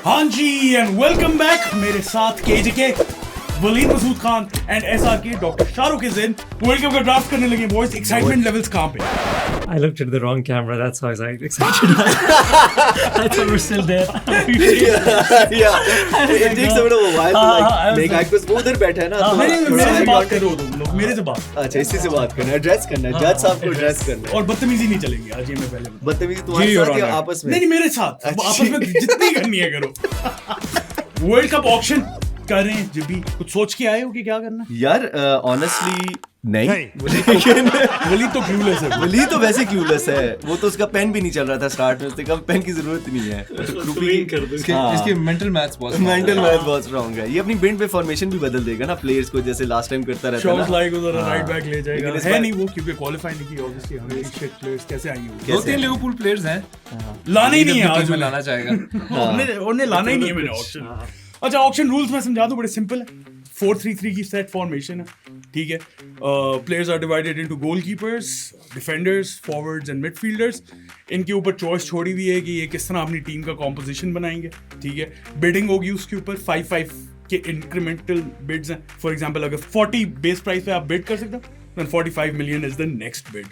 हाँ जी and welcome back मेरे साथ KJK Waleed Masood Khan and SRK doctor Shahrukh is in world cup का ड्राफ्ट करने लगे बॉयज एक्साइटमेंट लेवल्स कहां पे I looked at the wrong camera. That's why I was like excited. I thought we're still there. yeah. It takes a bit of a while to like make eye because वो उधर बैठा है ना. मेरे से बात करो तुम लोग मेरे से बात. अच्छा इसी से बात करना है, एड्रेस करना है, जज साहब को एड्रेस करना है. और बदतमीजी नहीं चलेगी आज ये मैं पहले. बदतमीजी तुम्हारे साथ या आपस में? नहीं मेरे साथ. आपस में जितनी करनी है करो. वर्ल्ड कप ऑक्शन कर रहे हैं जब भी कुछ सोच के आए हो कि क्या करना है? यार ऑनेस्टली नहीं. वलीद तो क्लूलेस है. वलीद तो वैसे क्लूलेस है. वो तो उसका पेन भी नहीं चल रहा था स्टार्ट में. उसने कहा पेन की जरूरत नहीं है. इसके मेंटल मैथ्स बहुत स्ट्रांग है. ये अपनी बिल्ड पे फॉर्मेशन भी बदल देगा ना प्लेयर्स को, जैसे लास्ट टाइम करता रहता है. लाइक उधर राइट बैक ले जाएगा. लेकिन है नहीं वो क्योंकि क्वालीफाई नहीं की ऑब्वियसली. हमें शिट प्लेयर्स कैसे आएंगे? दो तीन लिवरपूल प्लेयर्स हैं. लाना ही नहीं है आज. लाना चाहेगा. उन्हें लाना ही नहीं है मैंने ऑप्शन. अच्छा ऑक्शन रूल्स मैं समझा दूं, बड़े सिंपल है. 4-3-3 की सेट फॉर्मेशन है. ठीक है. Players are divided into goalkeepers, defenders, forwards and midfielders. इनके ऊपर चॉइस छोड़ी हुई है कि ये किस तरह अपनी टीम का कॉम्पोजिशन बनाएंगे. ठीक है. बिडिंग होगी उसके ऊपर. 5-5 के इंक्रीमेंटल बिड्स हैं. फॉर एग्जांपल अगर 40 बेस प्राइस पे आप बिड कर सकते हो then 45 million is the next bid.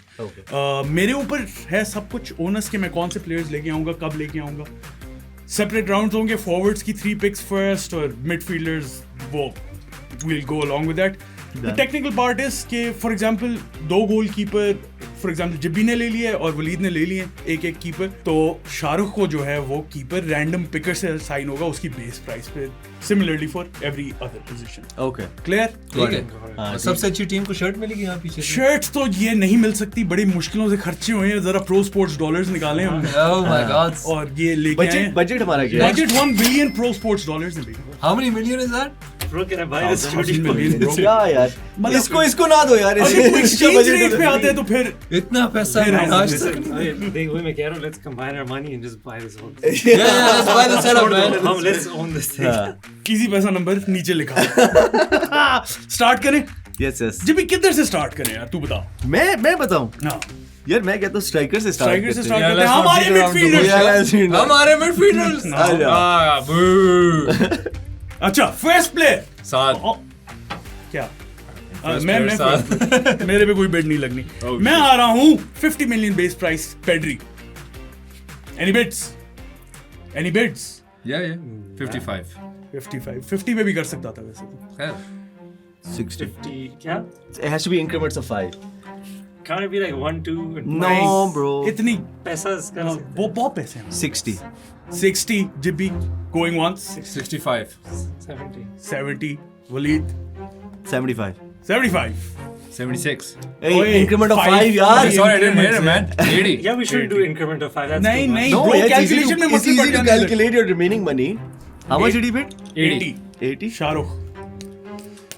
मेरे ऊपर है सब कुछ ओनर्स के. मैं कौन से प्लेयर्स लेके आऊंगा, कब लेके आऊंगा. सेपरेट राउंड्स होंगे. फॉरवर्ड्स की 3 picks फर्स्ट और मिडफील्डर्स वो we'll go along with that. The technical part is कि for example 2 goalkeeper for example Jibby ने ले लिया है और वलीद ने ले लिए एक कीपर. तो शाहरुख को जो है वो कीपर रैंडम पिकर से साइन होगा उसकी बेस प्राइस पे. Similarly for every other position. Okay. Clear? ठीक है. सबसे अच्छी टीम को शर्ट मिलेगी यहाँ पीछे. शर्ट्स तो ये नहीं मिल सकती. बड़ी मुश्किलों से खर्चे हुए हैं. जरा प्रो स्पोर्ट्स डॉलर्स निकाले हम. Oh my God. और ये लेके आए. बजट हमारा क्या है? Budget 1 billion pro sports dollars है. How many million is that? Bro, can I buy this studio? क्या यार? इसको ना दो यार. एक्सचेंज रेट पे आते हैं तो फिर इतना पैसा आज तक नहीं. वही मैं कह रहा हूँ. Let's combine our money and just buy this whole. Yeah, let's buy the setup, man. Let's own this thing. किसी पैसा नंबर नीचे लिखा. स्टार्ट करें. Yes. जब किधर से स्टार्ट करें यार तू बताओ. मैं बताऊं. हाँ. यार मैं कहता हूँ स्ट्राइकर से स्टार्ट करते हैं. हमारे मिडफील्डर्स. अच्छा फर्स्ट प्लेयर साथ क्या मैं मेरे पे कोई बिड नहीं लगनी. मैं आ रहा हूँ 50 million base price Pedri. Any bids? Yeah. 55. 50 पे भी कर सकता था वैसे तो. खैर 60. 50 क्या? It has to be increments of 5. Can't it be like 1, 2? No, bro. इतनी पैसा इसका वो बहुत पैसे हैं. 60. 60 Jibby going once. 65. 70. Waleed 75. 75. 76. Hey, Oi, increment of 5 five. यार. Sorry, I didn't hear it, man. 80. Yeah, we should do increment of 5. That's नहीं too much. नहीं No, bro, it's calculation में it's मसले easy पड़ to जाने लगे. calculate your remaining money. How much did he bid? 80. 80. Shahrukh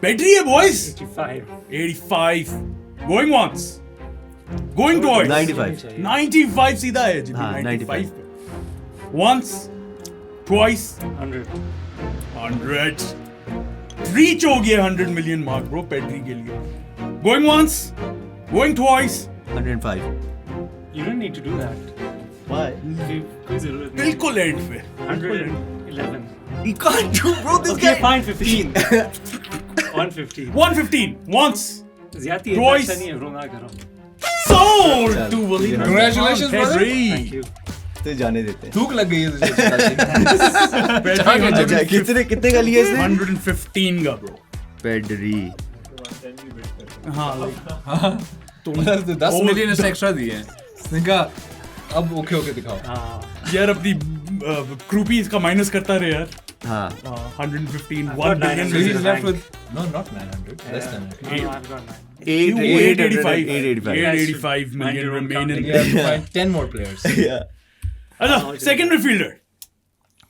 Pedri है boys. 85. 85 going once going twice. 95. 95 सीधा है जी. हाँ, 95 पे. Once twice 100. 100 रीच हो गया 100 million मार्क ब्रो पेड्री के लिए. Going once going twice 105. You don't need to do that. Why? कोई जरूरत नहीं. बिल्कुल एंड पे. 111. You can't do, bro. This Okay, guy. fine. 15. 150. 115 once ज्यादा ही Twice. अच्छा नहीं है. रोना करो. sold to Waleed. Congratulations, brother. Thank you. तो जाने देते हैं. थूक लग गई है तुझे. पेड्री अच्छा कितने का लिया इसने? 115 का ब्रो. पेड्री. हाँ like तुमने 10 मिलियन इसने एक्स्ट्रा दिए हैं. उसने कहा अब ओके दिखाओ. यार अपनी क्रूपीज का माइनस करता रहे यार. हाँ. 115 got 1 billion. 900. So he's Bank. left with not 900. Less than that. No, I've got 9. 885 885. 885 Mind million your own remaining. You have to find 10 more players. Yeah. अच्छा second midfielder.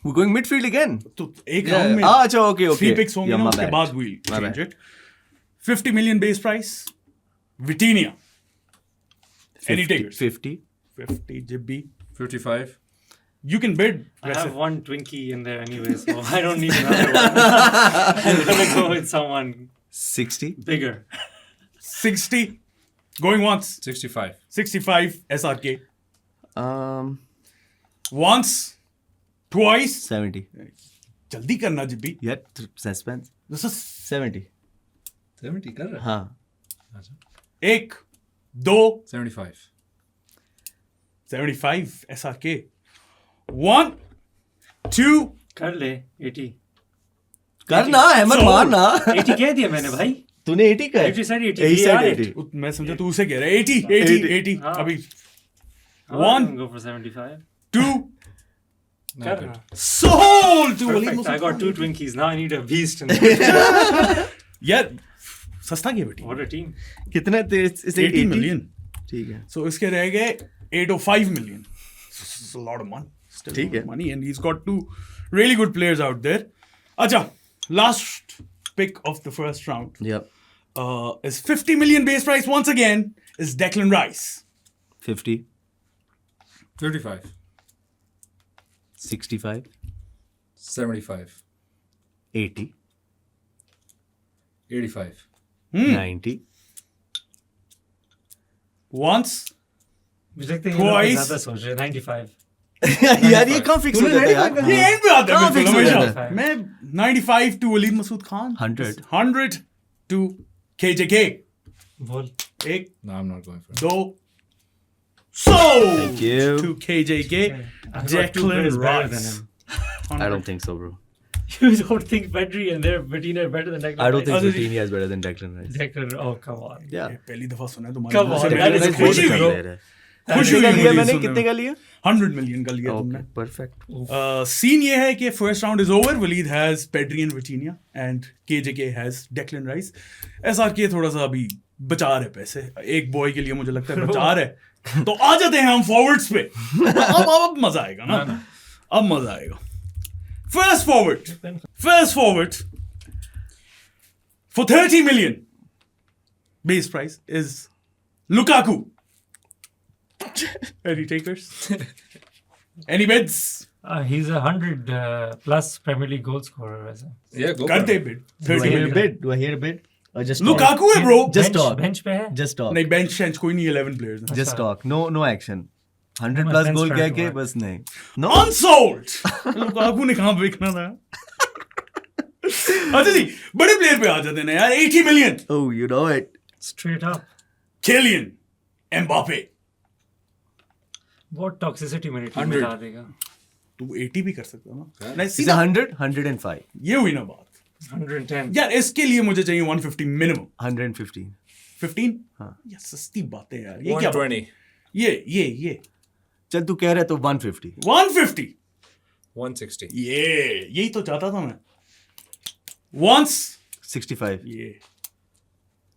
We're going midfield again. तो एक Yeah. Round में अच्छा okay. 3 picks होंगे Yeah, ना my उसके bad. बाद we'll My change bad. it. 50 million base price. Vitinha. Any 50, takers? 50. 50 Jibby. 55. You can bid. I have one Twinkie in there anyway, so I don't need another one. I'm gonna go with someone 60. bigger. 60 going once. 65. 65 SRK. Um, Once twice. 70. जल्दी करना Jibby. Yeah, suspense. This is 70. 70 कर रहा हाँ. अच्छा. 1, 2, 75. 75 SRK. 1, 2. कर ले 80. करना hammer मारना. 80 कह दिया मैंने भाई. तूने 80 का है? 80 said 80. He said Yeah, 80. मैं समझा तू उसे कह रहा है 80. हाँ. अभी I'm 1, gonna go for 75. 2. कर रहा. Sold to Waleed Perfect. I Masud got Khan. 2 Twinkies. Now I need a beast. In there. यार सस्ता क्या बेटी. What a team. कितने थे इसे? 80 million. ठीक है. So इसके रह गए 805 million. It's a lot of money. Still ठीक a lot है. of money, and he's got 2 really good players out there. अच्छा, last pick of the first round Yep. is 50 million base price once again is Declan Rice. 50. 35. 65. 75. 80. 85. 90. Once. मुझे लगता है ये लोग Twice. ज़्यादा सोच रहे हैं. 95. यार ये कहाँ फिक्स हो जाता है यार? ये एंड पे आता है कहाँ बिल्कुल fix हो हमेशा. जाता है? मैं 95 to Waleed Masud Khan. 100. 100 to KJK. बोल. 1, No, I'm not going for it. 2. Sold Thank you. to KJK. I got 2 Declan players better than Rice. him. I don't think so, bro. You don't think Pedri and their Bettina are better than Declan I don't think Rice? Vitinha is better than Declan Rice. Declan, oh come on. Yeah. पहली दफा सुना है Come तुम्हारे on, मुंह से. that is Declan Rice crazy, खुशी हुई. bro. player है. खुशी कितने हुई का लिया मुझे मैंने? सुनने कितने में. का लिया? 100 million का लिया तुमने. Okay, perfect. Scene ये है कि first round is over. Waleed has Pedri and Vitinha and KJK has Declan Rice. SRK थोड़ा सा अभी बचा रहे पैसे. एक बॉय के लिए मुझे लगता है बचा रहे. तो आ जाते हैं हम फॉरवर्ड्स पे. अब मजा आएगा ना. अब मजा आएगा. First forward for 30 million base price is Lukaku. Any takers? Any bids? He's a 100 plus Premier League goal scorer. वैसे. Yeah, go for करते it. bid. Do I 30 hear a million. bid? Do I hear a bid? Or just talk? Lukaku है bro. Just talk. Bench पे है. Just talk. नहीं bench कोई नहीं 11 players हैं. Just talk. No action. 100 No plus offense, goal कह friend, के but- बस नहीं. No. Unsold. लुकाकू ने कहाँ बेचना था? अच्छा जी, बड़े प्लेयर पे आ जाते हैं ना यार. 80 million. Oh, you know it. Straight up. Kylian Mbappe. बहुत toxicity मेरी टीम में 100. ला देगा. तू 80 भी कर सकता है ना. नहीं Is सीधा 100? 105. ये हुई ना बात. 110. यार इसके लिए मुझे चाहिए 150 मिनिमम. 115. 15. हाँ. यार सस्ती बातें यार. ये क्या? 120. ये चल तू कह रहा है तो 150. 150. 160. यही तो चाहता था मैं. Once 65. ये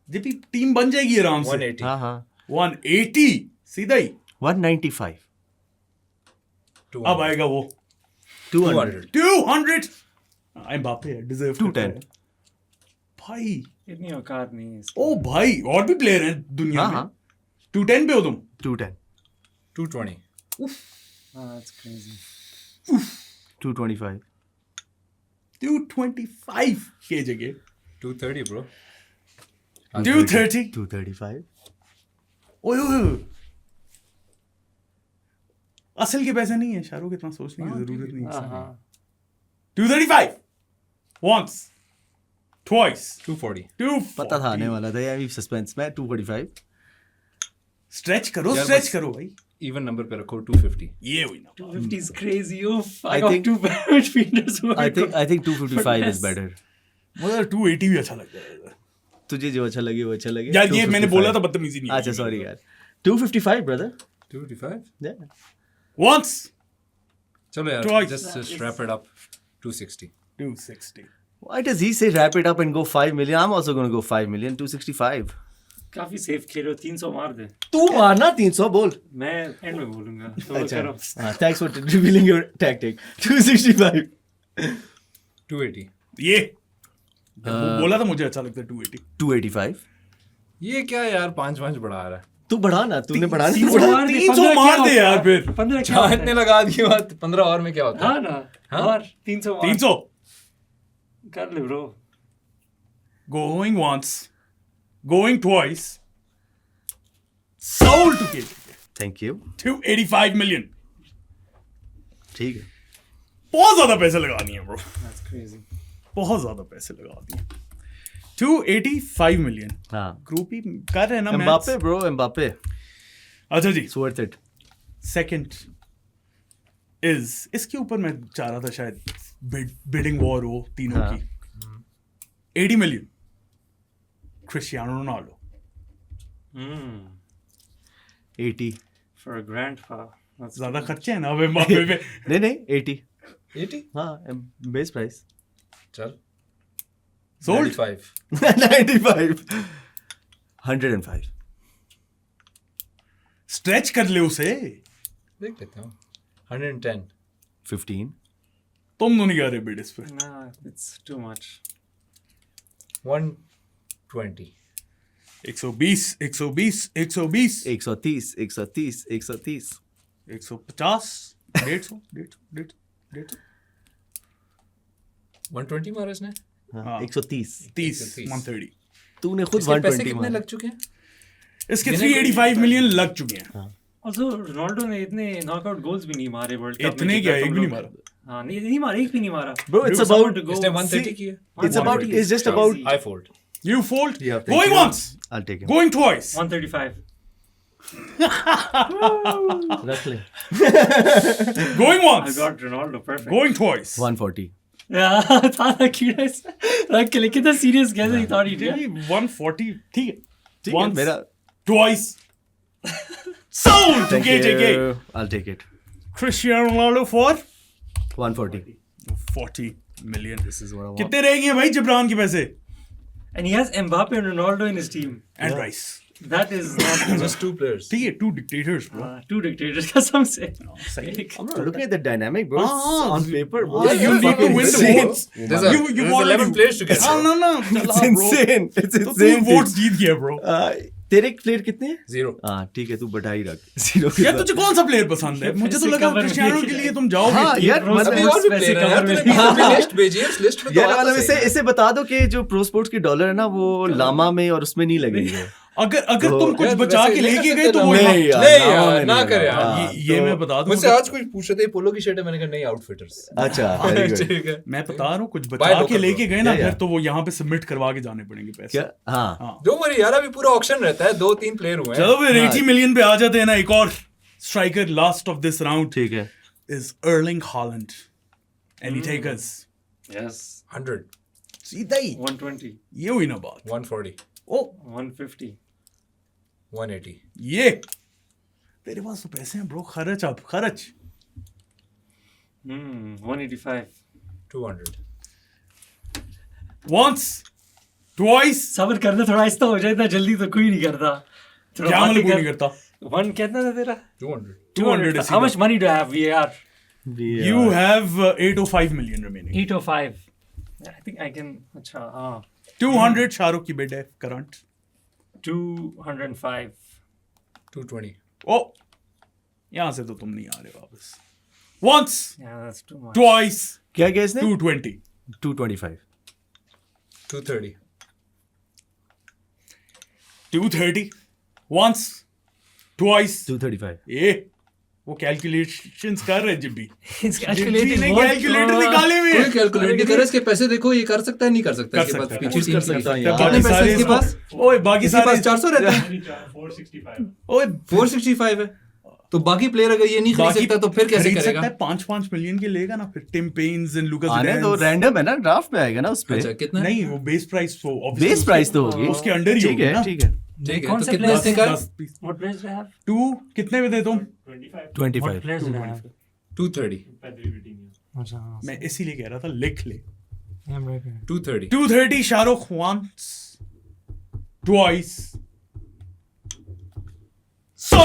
जब भी टीम बन जाएगी आराम से. 180. हाँ हाँ. 180 सीधा ही. 195. 200. अब आएगा वो 200. 200. एम्बापे है, डिजर्व 210. भाई. इतनी औकात नहीं है इसकी. ओ भाई और भी प्लेयर हैं दुनिया हाँ में. हाँ. 210 पे हो तुम. 210. 220. Oh, that's crazy. 225. 225 के जगह 230, bro. 230. 235. ओए ओए असल के पैसे नहीं है. शाहरुख इतना सोचने की जरूरत नहीं है. हाँ. 235 once twice 240. 240. पता था आने वाला था यार. सस्पेंस में 245. स्ट्रेच करो यार स्ट्रेच बस- करो भाई. Even number पे रखो 250. ये हुई ना. 250 is crazy. Oof. I I got think- 2 midfielders. who I are think 255 is less. better. मुझे 280 भी अच्छा लगता है तुझे जो अच्छा लगे वो अच्छा लगे. यार. ये मैंने 255. बोला था बदतमीजी नहीं. अच्छा सॉरी यार. 255 brother. 255? Yeah. once चलो यार, Twice. just wrap it up. 260. 260. Why does he say wrap it up and go 5 million? I'm also going to go 5 million. 265. काफी सेफ खेल रहे हो. 300 मार दे. तू मारना 300 बोल. मैं एंड में बोलूंगा. तो अच्छा. करो. Thanks for revealing your tactic. 265. 280. ये वो बोला था मुझे अच्छा लगता है 280. 285. ये क्या यार 5 बढ़ा रहा है. तू बढ़ा ना. तूने बढ़ा नहीं. 300 मार दे. 300 15 मार क्या दे होता यार है? फिर. 15 क्या हाँ, होता इतने है? लगा दिए बात. 15 और में क्या होता है? हाँ ना. और 300 मार. 300 कर ले bro. going once going twice sold to KJK. Thank you. 285 million. ठीक है. बहुत ज्यादा पैसे लगा दिए ब्रो, That's crazy. बहुत ज्यादा पैसे लगा दिए. 285 million. हाँ. ग्रुप ही कर रहे हैं ना एम्बापे मैच. Bro, Mbappe. अच्छा जी, It's worth it. Second is, इसके ऊपर मैं चाह रहा था शायद बिडिंग वॉर हो तीनों हाँ. की. 80 million. Cristiano Ronaldo. 80. For a grandpa. That's ज्यादा खर्चे हैं ना अब एम्बापे पे. नहीं 80. 80 हाँ, बेस प्राइस. चल सोल्ड. 95 95. 105. स्ट्रेच कर ले उसे. देख लेता हूँ 110 15. तुम तो नहीं कह रहे बिड इस पे. Nah, it's too much. 120 120, 120, 120, 130, 130, 130. 150, 150, 150. 120 मारा इसने. हाँ, 130. 30, 130. 130. तूने खुद इसके पैसे 120 कितने मारा. लग चुके हैं? इसके 385 मिलियन लग चुके हैं. Also, Ronaldo ने इतने knockout goals भी नहीं मारे वर्ल्ड कप में. इतने क्या, एक भी नहीं मारा. हाँ, नहीं मारा, एक भी नहीं मारा. Bro, it's Someone about to go. इसने 130 See, की है. it's about 130. it's just about. I fold. You fold. Yeah, thank Going you. once, I'll take him. going twice. 135. रख ले. Going I once, got Ronaldo, perfect. going twice. 140. Yeah, था कीड़ा इस रख के लेकिन था serious कैसे ही thought he did. 140, ठीक है. ठीक है, Once, मेरा. twice. Sold to Thank KJK. you. I'll take it. Cristiano Ronaldo for 140. 40 million. This is what I want. कितने रहेंगे भाई जिब्रान के पैसे? And he has Mbappe and Ronaldo in his team. And Rice. That is not Just two players. ठीक है, two dictators bro. two dictators कसम से. सही. I'm not looking at the dynamic, bro. It's Ah, on paper, bro. Yeah, you need to win the insane. votes. There's You wanted 11 to- players to get. हाँ, no. It's insane. It's तो तू insane. Votes जीत गया bro. तेरे player कितने हैं? 0. हाँ, ठीक है, तू बढ़ा ही रख. 0 के यार साथ. तुझे कौन सा प्लेयर पसंद है? मुझे तो लगा cover क्रिस्टियानो नहीं के किया। लिए तुम जाओगे. हाँ, यार, Bro, मतलब अभी और भी पैसे प्लेयर हैं यार. cover तूने नहीं अपनी लिस्ट भेजी है, उस लिस्ट में तो यार आ तो मतलब सही. इसे बता दो कि जो प्रो स्पोर्ट्स की डॉलर है ना वो लामा में और उसमें नहीं लगेंगे. अगर तो- तुम कुछ यार, बचा वैसे के नहीं लेके कर गए सकते तो ना। वो नहीं यार, नहीं लामा यार, में ना नहीं कर लगेगा. यार. हाँ, ये तो- मैं बता दूं. मुझसे आज कोई पूछ रहे थे पोलो की शर्ट है, मैंने कहा नहीं आउटफिटर्स. अच्छा, very good. ठीक है. मैं बता रहा हूँ कुछ Buy बचा local, के लेके गए ना Yeah, yeah. फिर तो वो यहाँ पे सबमिट करवा के जाने पड़ेंगे पैसे. क्या? हाँ. हाँ. Don't worry यार, अभी पूरा ऑक्शन रहता है. 2-3 प्लेयर हुए हैं. चलो फिर हाँ. 80 मिलियन पे आ जाते हैं ना. एक और striker last of this round ठीक है. Is Erling Haaland. Any takers? Yes. 100, सीधा ही 120. ये हुई ना बात. 140, ओ 150. 180. ये तेरे पास तो पैसे हैं ब्रो. खर्च अब खर्च. 185. 200. once twice. सबर करना थोड़ा ऐसा हो जाए, इतना जल्दी तो कोई नहीं करता. थोड़ा क्या बातें मतलब कोई कर- नहीं करता? One कितना था तेरा? 200. 200 is How much money do I have? VAR. You have 805 million remaining. 805. I think I can. अच्छा हाँ. 200 शाहरुख की बिड है करंट. 205. 220. ओ यहाँ से तो तुम नहीं आ रहे वापस. once Yeah, that's too much. twice क्या क्या इसने? 220. 225. 230. 230 once twice. 235. ये वो कैलकुलेशंस कर रहे हैं जिब्बी. It's Jibby calculated. ने बहुत- कैलकुलेटर निकाले हुए कोई हैं. कैलकुलेट नहीं कर, इसके पैसे देखो, ये कर सकता है नहीं कर सकता कर इसके पास सकता है. पीछे कर टीम सकता है की. यार. कितने बाकी पैसे सारे इसके पास? ओए बाकी इसके पास सारे 400 रहता है. 465. ओए 465 है. तो बाकी प्लेयर अगर ये नहीं खरीद बाकी सकता तो फिर कैसे खरीद करेगा? सकता है. 5-5 मिलियन के लेगा ना फिर. टिम पेन्स एंड लुकास आने दो, रैंडम है ना, ड्राफ्ट में आएगा ना उस पे. अच्छा कितना? नहीं वो बेस प्राइस तो obviously बेस प्राइस तो होगी. उसके अंडर ही ठीक होगी है, ना. ठीक है. ठीक है, कौन तो से कितने players इसने का? 10 piece. What players do I have? 2 कितने में दे तुम? 25. What players do I have? 230. अच्छा हाँ. मैं इसीलिए कह रहा था लिख ले. Yeah, I'm right here. 230. 230 Shahrukh once twice. So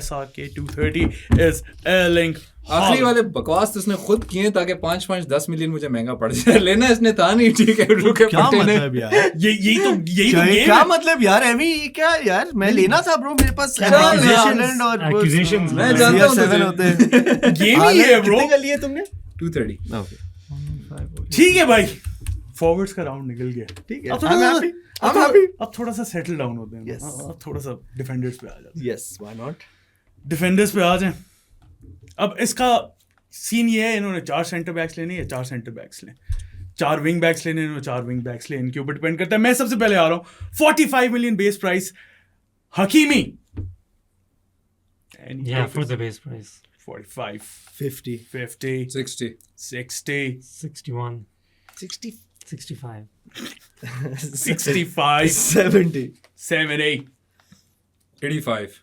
SRK 230 is Erling आखिरी Haaland. वाले बकवास तो उसने खुद किए ताकि 5-5-10 मिलियन मुझे महंगा पड़ जाए. लेना इसने था नहीं. ठीक है, रुके क्या पट्टे ने. मतलब यार? यही तो क्या game क्या है. मतलब यार? एमी क्या यार? मैं लेना था ब्रो, मेरे पास यार, Accusation और Accusations, मैं जानता हूँ CR7 तुझे. होते हैं. Game ही है ब्रो. कितने का लिया तुमने? 230. Okay. ठीक है भाई. फॉरवर्ड्स का राउंड निकल गया. ठीक है. अब थोड़ा I'm सा- happy. अब I'm थोड़ा- happy. अब थोड़ा सा सेटल डाउन होते हैं. Yes. अब थोड़ा सा डिफेंडर्स पे आ जाते हैं. Yes, why not? डिफेंडर्स पे आ जाएं. अब इसका सीन ये है, इन्होंने 4 सेंटर बैक्स लेने या 4 सेंटर बैक्स लें, 4 विंग बैक्स लेने, इन्होंने 4 विंग बैक्स लें, इनके ऊपर डिपेंड करता है। मैं सबसे पहले आ रहा हूँ 45 million base price Hakimi. Yeah, for the base price. 45, 50, 50, 60, 60, 61, 60, 65. 65, 70, 70, 85.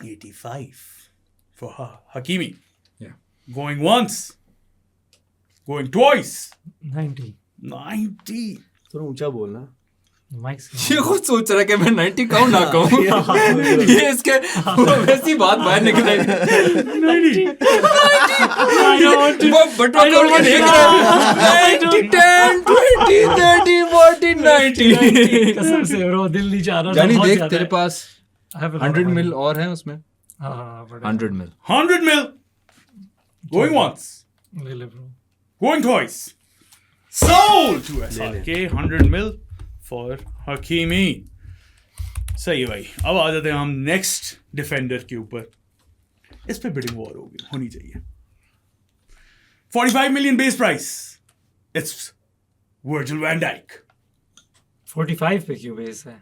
85 for Hakimi. Yeah. Going once, going twice, 90. 90. थोड़ा ऊंचा बोलना। Mike's. ये खुद सोच रहा है कि मैं 90 कहूँ ना कहूँ। ये इसके वैसी बात बाहर निकल आई। वो बटवा खोल के देख रहा है। 90, 10, 20, 30, 40, 90। कसम से bro, दिल नहीं चाह रहा। जानी बहुत देख ज्यादा तेरे है। पास I have a lot of 100 money. मिल और है उसमें। हाँ, but 100 mill. 100 mil. Going once, ले ले bro. going twice. Sold to SRK. 100 mil for Hakimi. सही है भाई। अब आ जाते हैं हम नेक्स्ट डिफेंडर के ऊपर। इस पे बिडिंग वॉर होनी चाहिए। 45 million base price. It's Virgil van Dijk. 45 पे क्यों बेस है?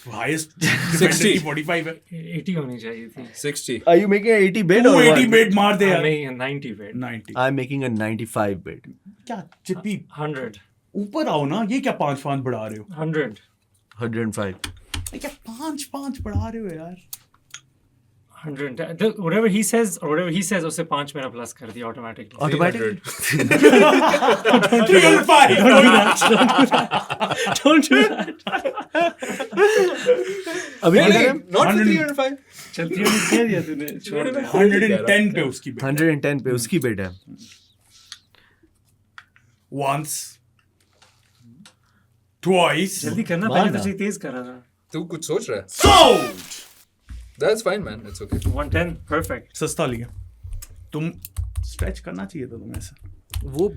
Highest defender की 45 है। 80 होनी चाहिए थी। 60। Are you making an 80 bid or 280 what? bid मार दे यार। नहीं, 90 पे। 90। I'm making a 95 bid. क्या चिप्पी 100. ऊपर आओ ना, ये क्या 5 बढ़ा रहे हो? 100. 105. ये क्या 5 बढ़ा रहे हो यार? 100. Whatever he says or whatever he says, उससे 5 मेरा प्लस कर दिया automatically. Automatic? 305। Don't do that. अभी नहीं, कितने? not for 305. चलती है कह दिया तूने। छोड़ दे। 110 पे उसकी bid। 110 पे उसकी bid है। Once, twice, जल्दी करना, मार पहले ना। तो सही तेज करा था। तू कुछ सोच रहा है? sold। That's fine man, it's okay. 110, perfect. सस्ता लिया। तुम स्ट्रेच करना चाहिए था तुम्हें ऐसा। वो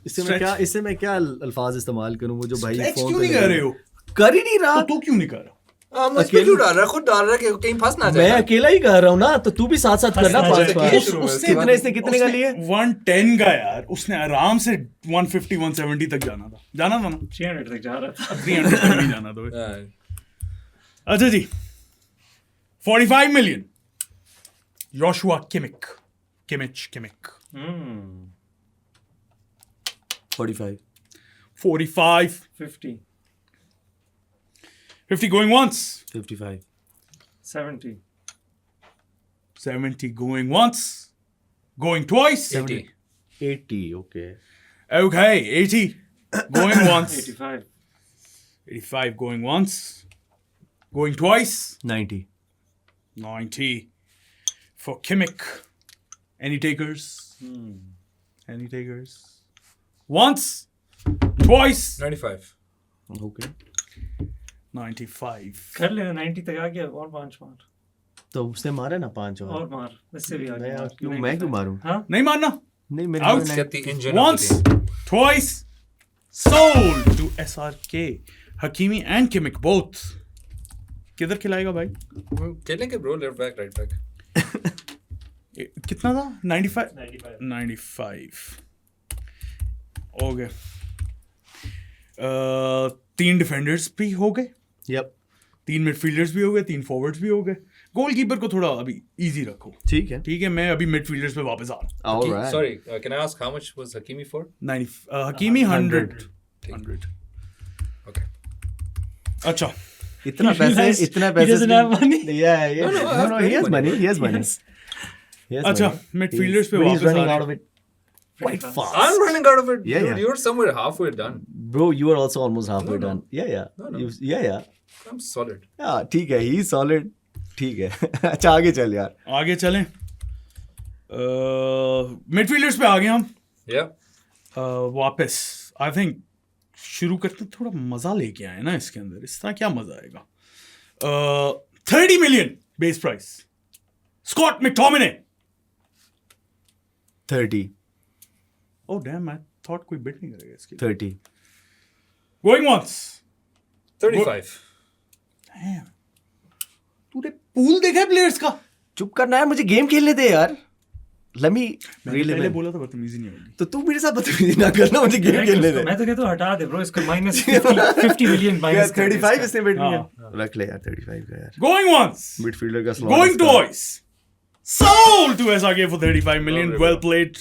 Stretch. इससे मैं क्या अल्फाज इस्तेमाल करूं, वो जो भाई स्ट्रेच फोन क्यों पे नहीं कर रहे हो? कर ही नहीं रहा। तो तू क्यों नहीं कर रहा? मुझ पे क्यों डाल रहा है? खुद डाल रहा है कि कहीं फंस ना मैं जाए। अकेला ही कर रहा हूँ ना, तो तू भी साथ साथ करना फंसना 5 चाहिए। बार। शुरू है, उसने कितने से कितने का लिए? 110 का यार, उसने आराम से 150 170 तक जाना था ना 300 तक जा रहा था। 300 तक नहीं जाना था भाई। हाँ। अच्छा जी, 45 million Joshua Kimmich। 45. 45, 50, 50 going once, 55. 70, 70 going once, going twice, 80. 80, okay. okay, 80 going once, 85, 85 going once, going twice, 90. 90 for Kimmich. Any takers? Any takers? Once, twice, 95. Okay. 95. कर ले 90 तक आ गया, और 5 मार, तो उसने मारा ना 5 और और। मार, इससे भी आगे मैं मार। क्यों मैं क्यों मारूं? हाँ, नहीं मारना. नहीं मेरे Out. को Get the engine of Once, the game. twice, sold to SRK. Hakimi and Kimmich both. किधर खिलाएगा भाई? खेलेंगे bro, left back, right back. कितना था? 95. 95. 95. हो गए. 3 डिफेंडर्स भी हो गए, Yep. 3 मिडफील्डर्स भी हो गए, 3 फॉरवर्ड्स भी हो गए. गोलकीपर को थोड़ा अभी इजी रखो. ठीक है. ठीक है, मैं अभी मिडफील्डर्स पे वापस आ रहा हूँ. All right. Sorry, can I ask how much was Hakimi for? 90. Hakimi 100. 100. Okay. अच्छा. इतना He realized इतना he पैसे doesn't have money. Yeah, yeah. No, he has money. He has money. He has अच्छा, money. midfielders पे But he's वापस आ running रहे out of it quite fast. I'm running out of it. Yeah, Dude, yeah. you're somewhere halfway done. Bro, you are also almost halfway No, no. done. Yeah, yeah. No, no. Yeah. I'm solid. Yeah, ठीक है. He's solid. ठीक है. अच्छा आगे चल यार. आगे चलें. मिडफील्डर्स पे आ गए हम. Yeah. वापस आई थिंक शुरू करते थोड़ा मजा लेके आए ना इसके अंदर. इस तरह क्या मजा आएगा? 30 million base price. Scott McTominay. 30. Oh damn, I thought कोई बिट नहीं करेगा इसके. 30. Going once. 35. तूने पूल देखा है प्लेयर्स का? चुप करना है, मुझे गेम खेलने दे यार. let me मैंने relive पहले it. बोला था बदतमीजी नहीं होगी. तो तू मेरे साथ बदतमीजी ना करना, मुझे गेम खेलने दे. मैं तो कहता हूँ हटा दे ब्रो इसको minus 50 million यार minus 35 इसने बैठ हाँ. लिया. रख ले यार 35 का यार. Going once. मिडफील्डर का slot. Going twice. Sold to SRK for 35 million. Well played,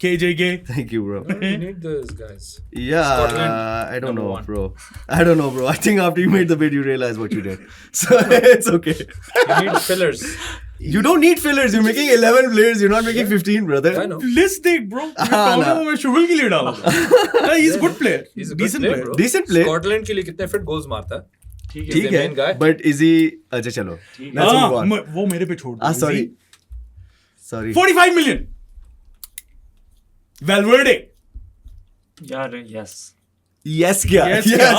KJK. Thank you, bro. You need those guys. Yeah, Scotland, I don't know, number one. bro. I don't know, bro. I think after you made the bid, you realize what you did. So it's okay. You need fillers. You don't need fillers. You're making 11 players. You're not making 15, brother. I know. List देख bro. ना. मैं शुगल के लिए डाला था. He's a good player. He's a good Decent player, player. bro. Decent player. Scotland के लिए कितने फिट गोल्स मारता है? ठीक ठीक the है. main guy. But is he? अच्छा चलो. Let's move on. वो मेरे पे छोड़ दो. Sorry. Sorry. 45 million. Valverde. यार yes. Yes क्या? Yes Yes. क्या?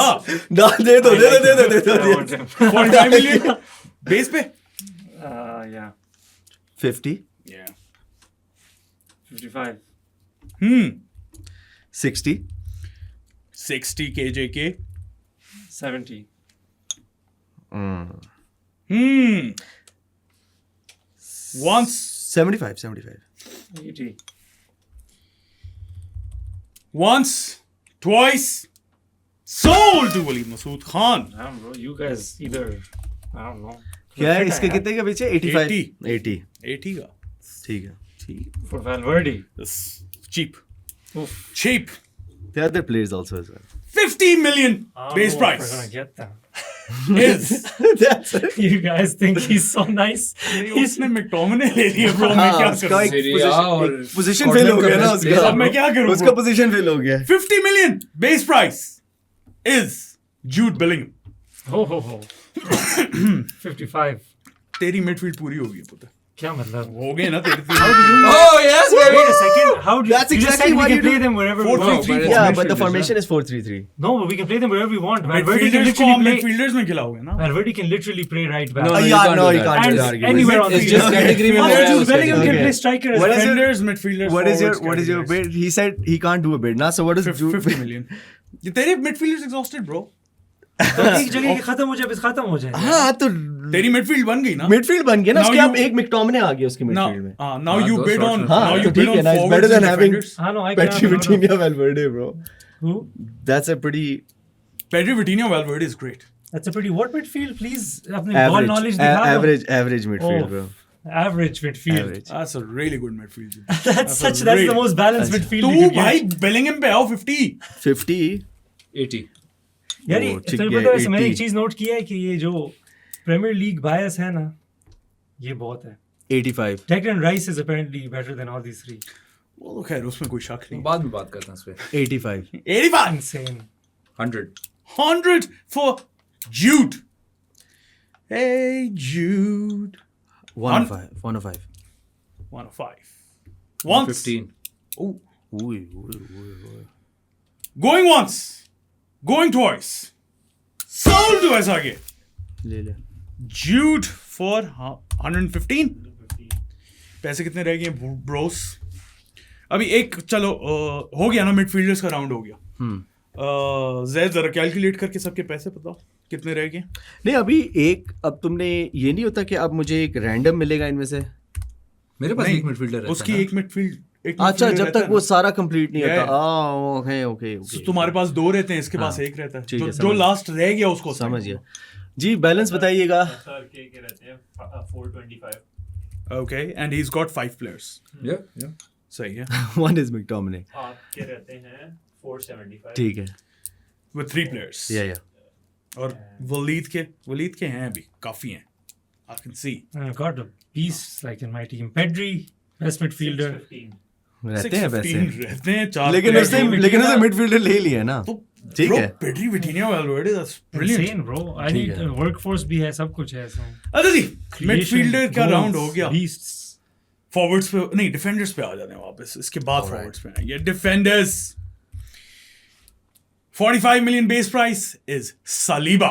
ना दे दो. I want him. 45 million. Base पे. Yeah. 50, Yeah. 55. 60, 60 KJK. 70. Once. 75, 75. 80. Once. Twice. Sold to Waleed Masood Khan. Damn bro, you guys either I don't know. क्या है Fit इसके है कितने के पीछे? 85. 80. 80. 80 का. ठीक है. for Valverde. That's cheap. Oof. Cheap. There are other players also as well. 50 million I don't base know if we're price gonna get them. is. That's it. You guys think he's so nice? उसने McTominay ले लिया bro. मैं क्या उसका करूं? एक Serie A और position fill हो गया ना Scotland का best player उसका. अब मैं क्या करूं उसका bro? position fill हो गया. 50 million base price is Jude Bellingham. Oh. 55. तेरी midfield पूरी हो गई पुत्र. क्या मतलब? हो गए ना तेरी Oh yes, baby. Wait a second. How do That's you just exactly said why we you can play do- them wherever we 4-3-3. want. but Yeah, it's but the midfielders, formation is 4-3-3. No, but we can play them wherever we want. Valverde can midfielders को literally हम play. midfielders में खिलाओगे ना. Valverde can literally play right back. No, you Yeah, can't no, do you that. can't do And that argument. anywhere on the It's just field. category में Also, गया Jude उसके Bellingham लिए. can Okay. play striker as What is well. your- Defenders, midfielders, What is forwards, your categories. bid? He said he can't do a bid. Now, so what is Jude? 50 million. ये तेरे midfielders exhausted bro. एक जगह के खत्म हो जाए बस खत्म हो जाए. हाँ तो तेरी midfield बन गई ना. मिडफील्ड बन गया ना. Now उसके you- अब एक McTominay आ गया उसके Now, मिडफील्ड में. now हाँ, you दो bid shots on. में. हाँ, Now you तो bid ठीक है on ना. It's forwards better than and having defenders. हाँ, no, I Pedri, cannot. Vitinha, Valverde, bro. Who? That's a pretty Pedri, Vitinha, Valverde is great. That's a pretty what midfield, please? अपने ball average. knowledge दिखा दो. Average midfield, Oh. bro. Average midfield. Average. That's a really good midfield. That's a the great- most balanced midfield तू you can भाई get. Bellingham पे आओ 50. 50. 80. यार ये ठीक तेरे है, पता है वैसे मैंने 80. एक चीज नोट किया है कि ये जो प्रीमियर लीग बायस है ना ये बहुत है. 85. Declan Rice is apparently better than all these three. वो तो खैर उसमें कोई शक नहीं. बाद में बात करते हैं इस पे. 85. 85. Insane. 100. 100 for Jude. Hey Jude. 105. 105. 105. Once. 15. Oh. Ooh. Going once. Going twice. Sold to SRK. ले ले. Jude for 115. पैसे कितने रह गए ब्रोस? अभी एक चलो हो गया ना मिडफील्डर्स का राउंड हो गया. जैद जरा कैलकुलेट करके सबके पैसे बताओ कितने रह गए. नहीं अभी एक अब तुमने ये नहीं होता कि अब मुझे एक रैंडम मिलेगा इनमें से. मेरे पास नहीं, एक मिडफील्डर है. उसकी एक मिडफील्ड अच्छा जब तक वो सारा कंप्लीट नहीं Yeah. होता. ओके. तो तुम्हारे पास 2 रहते हैं, इसके पास एक रहता है. ठीक है, जो समझ- लास्ट रह गया उसको समझ गया. जी बैलेंस बताइएगा. के रहते हैं 425. Okay and he has got 5 players. Yeah. सही है. One is McTominay. आपके रहते हैं 475. ठीक है. With 3 players. या और वलीद के हैं अभी काफी हैं. I can see. I've got a piece like in my team. Pedri, best midfielder. रहते हैं वैसे. रहते हैं 4 लेकिन players. उसने मिडफील्डर ले लिया ना. तो ठीक है. Pedri Vitinha Valverde that's brilliant. Insane, bro. I ठीक need है. workforce भी है सब कुछ है इसमें. अच्छा जी Creation, मिडफील्डर का goals, राउंड हो गया. Beasts. फॉरवर्ड्स पे नहीं डिफेंडर्स पे आ जाते हैं वापस. इसके बाद फॉरवर्ड्स पे आएंगे. Defenders 45 million base price is Saliba.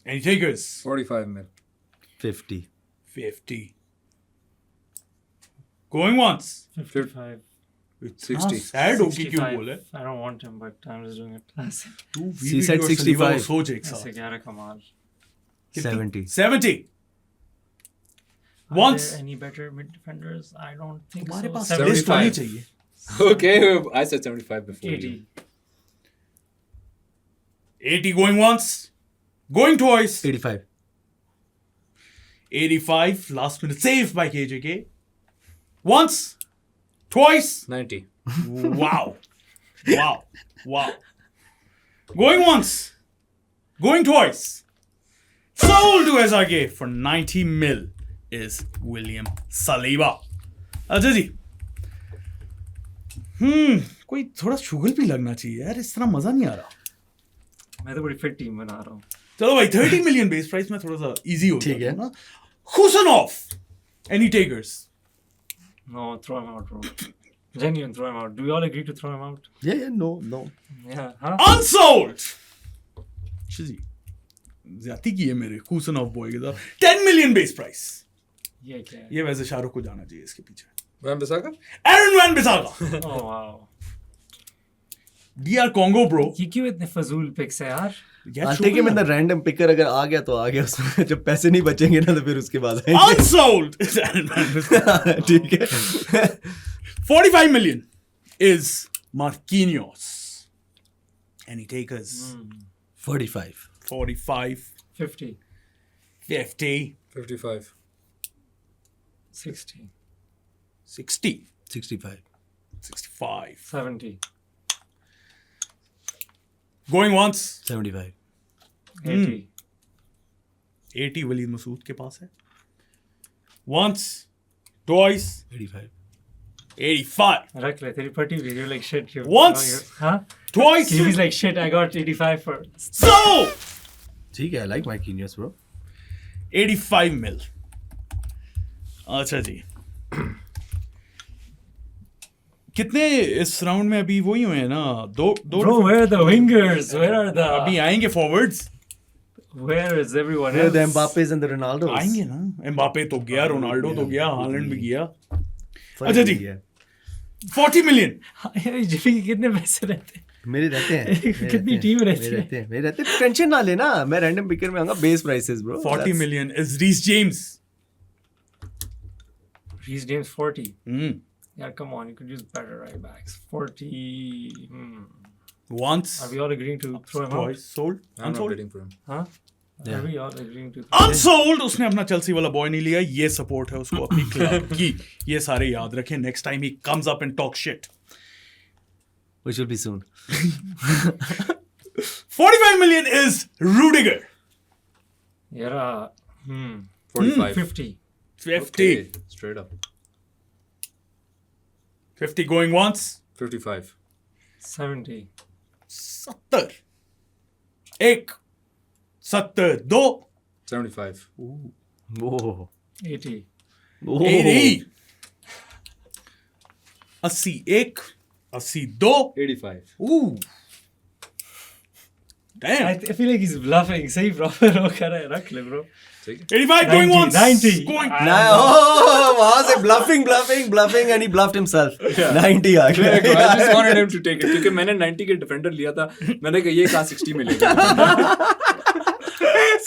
Any takers? 45 mil. 50. 50. Going once. 55. 60. Sad होगी क्यों 65. बोले. I don't want him, but I'm just doing it. ऐसे तू He said 65. सोच एक साथ. 11 कमाल. 70. 70. Once. Any better mid defenders? I don't think तुम्हारे so. पास 75. लिस्ट होनी चाहिए. Okay, I said 75 before. 80. 80 going once. Going twice. 85. 85. Last minute save by KJK. Once. Twice. 90. Wow. Wow. Wow. Going once. Going twice. Sold to SRK for 90 mil is William Saliba. अच्छा जी. कोई थोड़ा sugar भी लगना चाहिए यार, इस तरह मजा नहीं आ रहा. मैं तो बड़ी फिट टीम बना रहा हूँ. चलो भाई 30 मिलियन बेस प्राइस में थोड़ा सा इजी हो ठीक है. ना. Khusanov. Any takers? No, throw him out, bro. Genuine, throw him out. Do we all agree to throw him out? Yeah, no. Yeah, huh? Unsold. अच्छा जी. ज्यादा की है मेरे Khusanov बॉय के साथ. 10 मिलियन बेस प्राइस. ये क्या है? ये वैसे शाहरुख को जाना चाहिए इसके पीछे. Wan-Bissaka? Aaron Wan-Bissaka. Oh, wow. DR Congo bro. ये क्यों इतने फजूल पिक्स है यार? I'll take him in the random picker. अगर आ गया तो आ गया उसमें. जब पैसे नहीं बचेंगे ना तो फिर उसके बाद आएंगे. Unsold. Aaron Wan-Bissaka. ठीक है. 45 million is Marquinhos. Any takers? 45. 45. 50. 50. 55. 60. 60. 65. 65. 70. Going once. 75. 80. 80 Waleed Masood के पास है. Once. Twice. 85. 85. रख ले तेरी पट्टी भी. You're like shit. Once. Huh? Twice. He's like shit. I got 85 for. So. ठीक है. I like Marquinhos, bro. 85 mil. अच्छा जी. कितने इस राउंड में अभी वही हुए हैं ना. दो Bro, where are the wingers? Where are the? अभी आएंगे forwards. Where is everyone Where else? the Mbappes and the Ronaldos. आएंगे ना. एम्बापे तो गया, रोनाल्डो तो गया, हालैंड भी गया. फर्क अच्छा जी. नहीं है. 40 million. जिमी के कितने पैसे रहते हैं? मेरे रहते हैं. कितनी टीम रहती है? मेरे रहते हैं. टेंशन ना लेना. मैं रैंडम पिकर में आऊंगा. Base prices bro. 40 million is Reece James. Reece James 40. Hmm. Yeah, come on, you could use better right backs. 40. Once. Are we all agreeing to throw him out? Twice. Sold. I'm not Unsold. bidding for him. Huh? Yeah. Are we all agreeing to? Unsold. उसने अपना Chelsea वाला boy नहीं लिया. ये support है उसको अपनी club की. ये सारे याद रखें. Next time he comes up and talks shit. Which will be soon. 45 million is Rudiger. Yeah. 45. 50. 50. Okay, straight up. 50 going once. 55. 70. 70. 1. 70. 2. 75. Oh. 80. 80. 80. 1. 80. 2. 85. Ooh. Damn. I feel like he's bluffing. सही proper वो कर रहा है. रख ले bro. ठीक है. 85 going 90, once. 90. Going. वहां से bluffing and he bluffed himself. 90 uh I गया. just wanted him to take it क्योंकि मैंने 90 के डिफेंडर लिया था. मैंने कहा ये कहाँ 60 मिलेगा.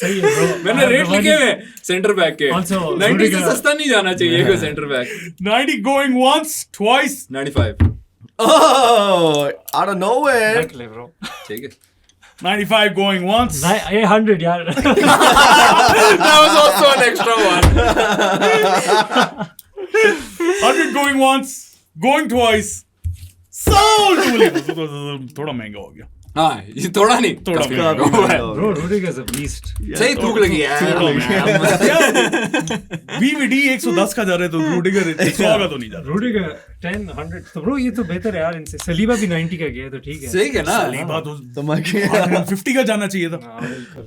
सही है bro. मैंने रेट लिखे हुए सेंटर बैक के. Also, 90 से Rudiger- सस्ता नहीं जाना चाहिए कोई centre back. 90 going once. Twice. 95. Oh, out of nowhere. रख ले bro. ठीक है. 95 going once. 100 यार. That was also an extra one. 100 going once. Going twice. Sold. थोड़ा महंगा हो गया. हाँ ये थोड़ा नहीं. थोड़ा काफी महंगा महंगा हुआ है. Bro, Rudiger is a beast. सही थूक लगी यार. VVD 110 का जा रहे तो Rudiger 100 का तो नहीं जा रहा. Rudiger 10, 100. तो bro ये तो बेहतर है यार इनसे. सलीबा भी 90 का गया है तो ठीक है. सही है ना. सलीबा तो तो मैं 150 का जाना चाहिए था. हाँ, बिल्कुल.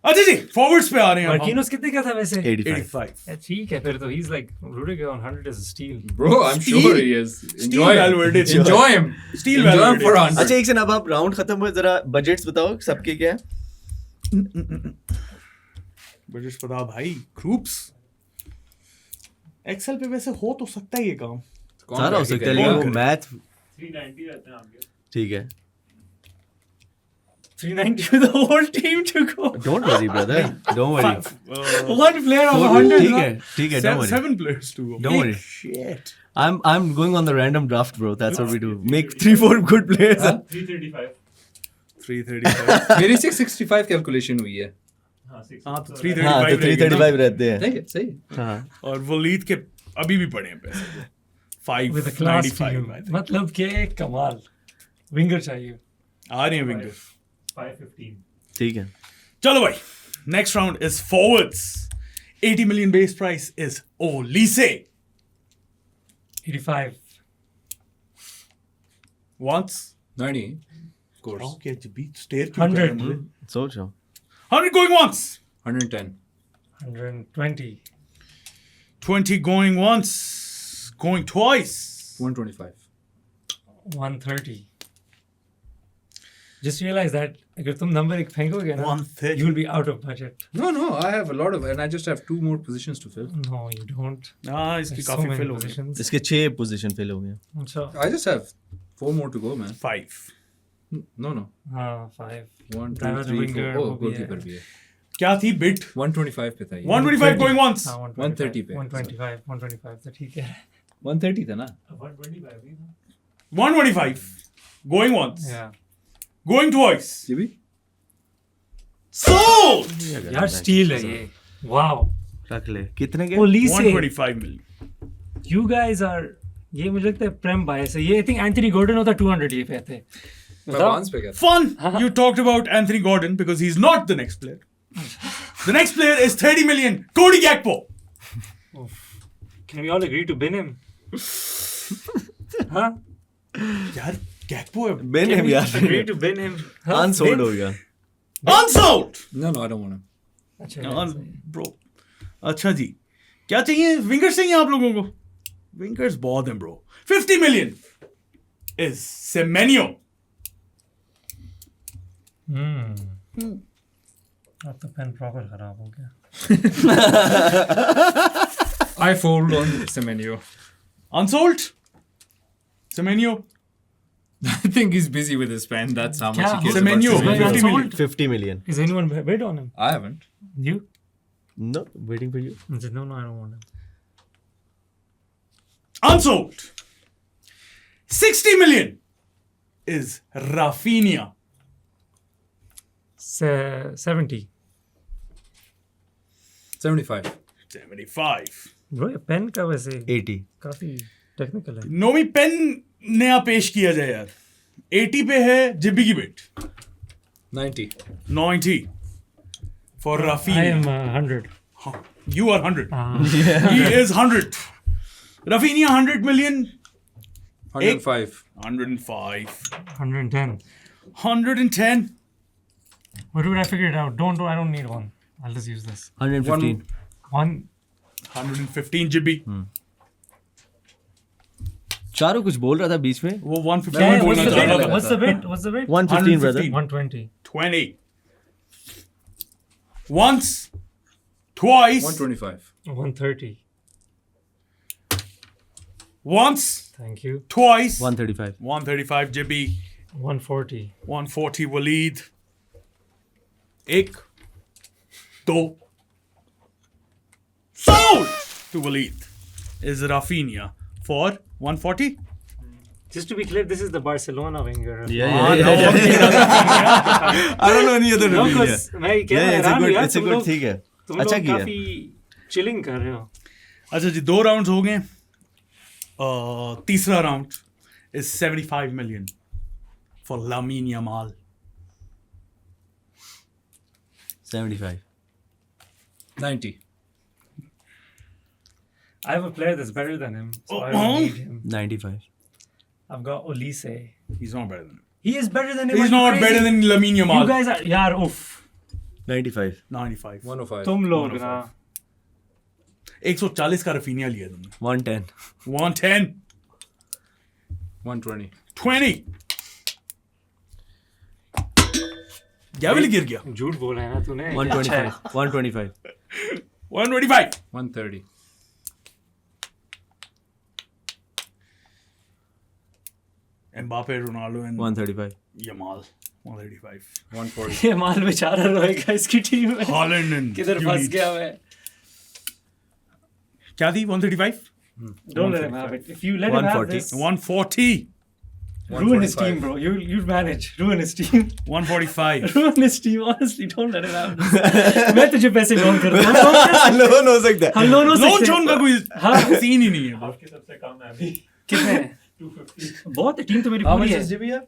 अच्छा जी फॉरवर्ड्स पे आ रहे हैं. Marquinhos कितने का था वैसे? 85. 85. Yeah, ठीक है फिर तो he's like Rudiger on 100 is a steal. Bro, I'm sure he is. Enjoy him. Valverde. Enjoy him. Steel Enjoy him Valverde. for 100. अच्छा एक से अब आप राउंड खत्म हुए जरा बजट्स बताओ सबके क्या है. बजट पता भाई. ग्रुप्स एक्सेल पे वैसे हो तो सकता है ये काम. कौन सारा हो बैठेगा? सकता है लेकिन वो करेगा? मैथ 390 रहते हैं आपके. ठीक है. 390 for the whole team to go. Don't worry, brother. Don't worry. One player of 100. ठीक है, don't worry. 7 players to go. Don't worry. Shit. I'm going on the random draft, bro. That's what we do. Make 3-4 good players. 335. 335. मेरी 665 calculation हुई है. हाँ तो हाँ, तो 335 335 रहते हैं. ठीक है, सही. हाँ. और वलीद के अभी भी पड़े हैं पैसे. With a class 595. team. मतलब के कमाल. Winger चाहिए. आ रहे हैं विंगर. 515. ठीक है. चलो भाई. Next round is forwards. 80 million base price is Olise. 85. Once. 90. Of course. Okay, beat stare क्यों कर रहे हैं 100. मुझे? सोचो. 100 going once. 110. 120. 20 going once. Going twice. 125. 130. Just realize that अगर तुम नंबर एक फेंकोगे ना 130. you will be out of budget. No, I have a lot of, and I just have 2 more positions to fill. No, you don't. हाँ इसकी There's so काफी many fill हो गई. positions. इसके 6 पोजीशन फिल हो गए. अच्छा. I just have 4 more to go, man. 5. No. हाँ 5. 1, 2, Driver 3, winger 4. Oh, वो भी है. goalkeeper भी है. क्या थी bid? 125 पे था ये. 125 going once. हाँ 130 पे. 125 तो ठीक है. 130 था ना. 125 भी था. 125 going once. Yeah. Going twice. ये भी. Sold. यार स्टील है ये. Wow. रख ले. कितने के? Olise. 125 million. You guys are ये मुझे लगता है प्रेम बायस है. ये I think एंथनी गॉर्डन होता 200 ये पे थे. मैं बांस पे गया था. Fun. You talked about Anthony Gordon because he's not the next player. The next player is 30 million. Cody Gakpo. Can we all agree to bin him? हाँ? यार Gakpo है. Ben Can है we यार. agree to bin him? हाँ? Unsold Bin? हो गया. Unsold. No, I don't want him. अच्छा. Bro. अच्छा जी. क्या चाहिए? Wingers चाहिए आप लोगों को? Wingers बहुत हैं bro. 50 million is Semenyo. अब तो पेन प्रॉपर खराब हो गया. I fold on Semenyo. Unsold. Semenyo. I think he's busy with his pen. That's how much क्या? he cares Semenyo, about Semenyo. 50 million. 50 million. Is anyone bid on him? I haven't. You? No, waiting for you. I said, no, I don't want him. Unsold. 60 million is Rafinha. 70. 75. 75. Bro, ये pen का वैसे 80. काफी technical है. Nomi pen नया पेश किया जाए यार. 80 पे है जिब्बी की bit. 90. 90 for I Rafinha. am 100. You are 100. He is 100. Rafinha 100 million. 105. 105. 110. 110. What would I figure it out? Don't. I don't need one. I'll just use this. 115. One. 115 Jibby. Charu कुछ बोल रहा था बीच में. वो 150 Yeah, बोलना चाह रहा था. what's the bid? What's the bid? 115 brother. 115. 120. 20. Once. Twice. 125. 130. Once. Thank you. Twice. 135. 135 Jibby. 140. 140 Waleed. 1 2 sold to Waleed is Rafinha for 140. Just to be clear, this is the Barcelona winger. Yeah. I don't know any other No, Rafinha. 'cause मैं क्या Yeah, it's a हैरान हूँ good. यार, It's a तुम good. लोग- ठीक है. तुम अच्छा लोग किया. काफी चिलिंग कर रहे हो. अच्छा जी 2 राउंड्स हो गए. तीसरा round is 75 million for Lamine Yamal. 75. 90. I have a player that's better than him, so I Oh. don't need him. 95. I've got Olise. He's not better than him. He is better than him. He's Are you not crazy? better than Lamine You Yamal. guys are yaar oof. 95. 95. 105. तुम लोग ना. 140 का Raphinha लिया तुमने. 110. 110. 120. 20. क्या गिर गया. झूठ बोला है ना तूने. 125. 125. 125. Mbappe, Ronaldo and 135. Yamal 135. 140. ये माल बेचारा रोएगा इसकी टीम में Haaland and किधर फंस Unique. गया मैं क्या थी 135? don't let him have it if you let him have 140. this 140. ruin his team bro you manage ruin his team 145. ruin his team honestly don't let him have this मैं तुझे पैसे loan करता हूँ loan हो सकता है. हम loan हो लोन सकते छोन का हैं कोई सीन ही नहीं है bro. सबसे कम है अभी कितने हैं 250 बहुत है टीम तो मेरी How पूरी much है SGB have?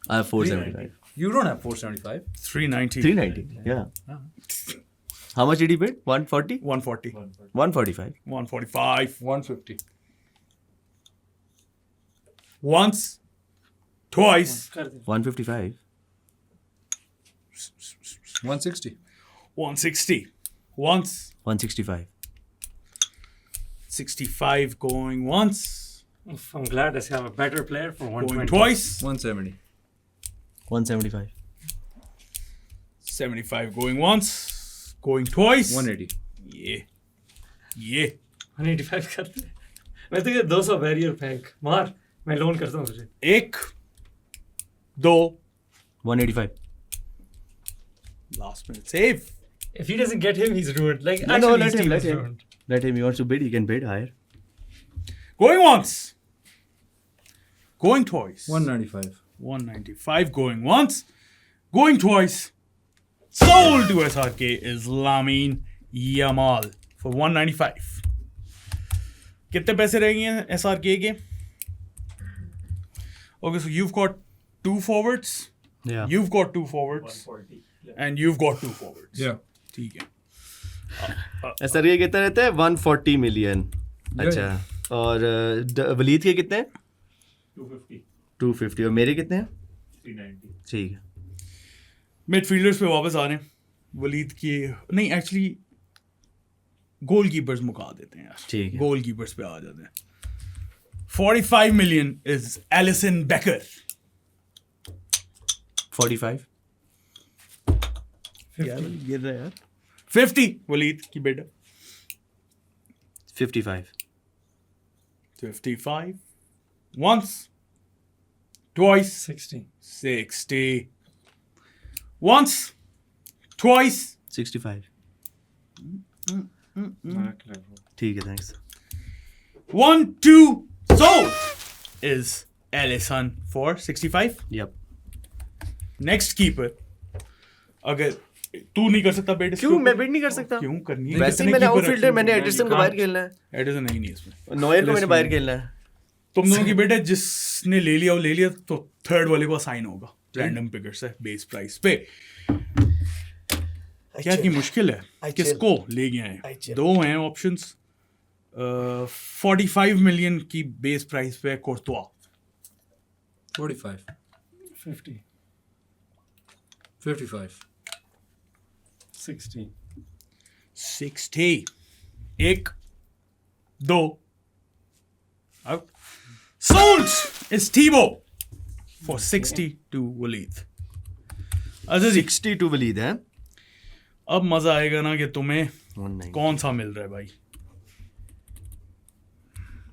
I have 475. You don't have 475. 390. 390. Yeah. How much did he bid? 140? 140. 145. 145. 150. Once. Twice. कर दे 155. 160. 160. Once. 165. 65 going once. I'm glad I have a better player for Going 120 twice. 170. 175. 75 going once. Going twice. 180. Yeah. Yeah. 185 कर दे मैं तो ये 200 barrier फेंक मार मैं loan करता हूँ तुझे एक. दो. 185. Last minute save. if he doesn't get him he's ruined like No, actually let his him, team let is him. ruined. Let him. He wants to bid. He can bid higher. Going once. Going twice. 195. 195 going once. Going twice. Sold to SRK is Lamine Yamal for 195. कितने पैसे रहेंगे SRK के? Okay, so you've got 2 forwards. Yeah. You've got 2 forwards. 140 And you've got 2 forwards. Yeah. ठीक है. Sir ये कितना रहता है 140 मिलियन. अच्छा. और वलीद के कितने हैं? 250 250. और मेरे कितने हैं? 390 ठीक है. मिडफील्डर्स पे वापस आ रहे हैं. वलीद की नहीं एक्चुअली गोलकीपर्स मुका देते हैं यार. ठीक है. गोलकीपर्स पे आ जाते हैं. 45 million is Alisson Becker. 45. गिर रहा है यार. 50 वलीद की बेटा. 55. 55 once. Twice. 60 60 once. Twice. 65. ठीक है. Thanks. 1 2 sold is Alisson for 65. Yep. Next keeper. अगर तू नहीं कर सकता बेट क्यों मैं बिड नहीं कर सकता? क्यों करनी है? वैसे ही मैंने आउटफील्डर मैंने एडिसन को बाहर खेलना है. एडिसन नहीं इसमें. नोयर को मैंने बाहर खेलना है. तुम दोनों की बेटे जिसने ले लिया तो थर्ड वाले को असाइन होगा रैंडम पिकर से बेस प्राइस पे. क्या की मुश्किल है? किसको ले गए हैं? 2 हैं ऑप्शंस. 45 million की बेस प्राइस पे Courtois. 45. 50 55. 60 60 1 2 out. Sold is Thibaut for 60 to Waleed. अच्छा जी 62 वलीद है. अब मजा आएगा ना कि तुम्हें 190. कौन सा मिल रहा है भाई.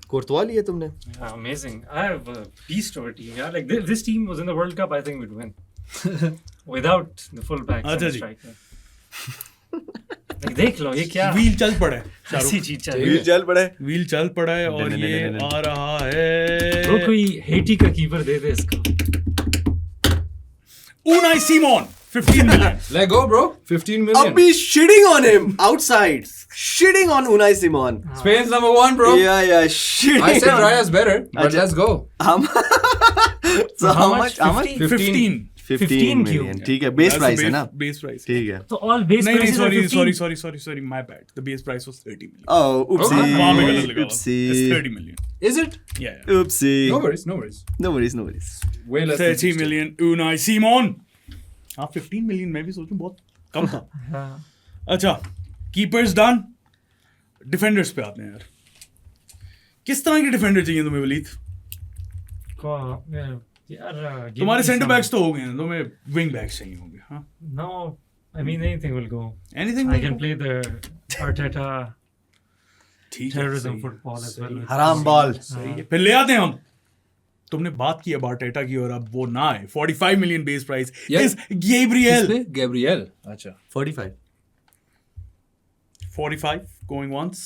कोर्तुआ लिया तुमने? Yeah, amazing. I have a beast of a team. Yeah, like this team was in the World Cup. I think we'd win without the full backs and अच्छा the जी. striker. Like देख लो ये क्या wheel चल पड़ा है. ऐसी चीज चल रही व्हील है. चल पड़ा है. व्हील चल पड़ा है और नहीं, ये नहीं, आ रहा है. Bro, कोई हेटी का कीपर दे दे इसको. Unai Simon 15 million. Let go, bro. 15 million. I'll be shitting on him outside. Shitting on Unai Simon. Spain's number 1, bro. Yeah, shitting. I said on- Raya's better, but Ajay. let's go. So how much? 15. 15 क्यों? million. ठीक है. Base price है ना? Base price. ठीक है. तो all base नहीं prices are 15. sorry my bad. The base price was 30 million. Oh, oopsie. वहाँ पे गलत लगा हुआ. It's Oopsie. 30 million. Is it? Yeah. Oopsie. No worries, no worries. No worries. Way less than 30 60. million Unai Simon. हाँ 15 million मैं भी सोचूं बहुत कम था. अच्छा कीपर्स डन. डिफेंडर्स पे आते हैं यार. किस तरह के डिफेंडर चाहिए तुम्हें वलीद? यार तुम्हारे सेंटर बैक्स तो हो गए हैं. तुम्हें विंग बैक्स चाहिए होंगे. हाँ No, I mean anything will go. Anything. I can play the Arteta ठीक है. terrorism सही है. football as well. हराम बॉल. सही है. फिर ले आते हैं हम तुमने बात की है बार्टेटा की और अब वो ना है 45 million base price Yeah. Is Gabriel किस पे? गैब्रियल अच्छा 45 45 going once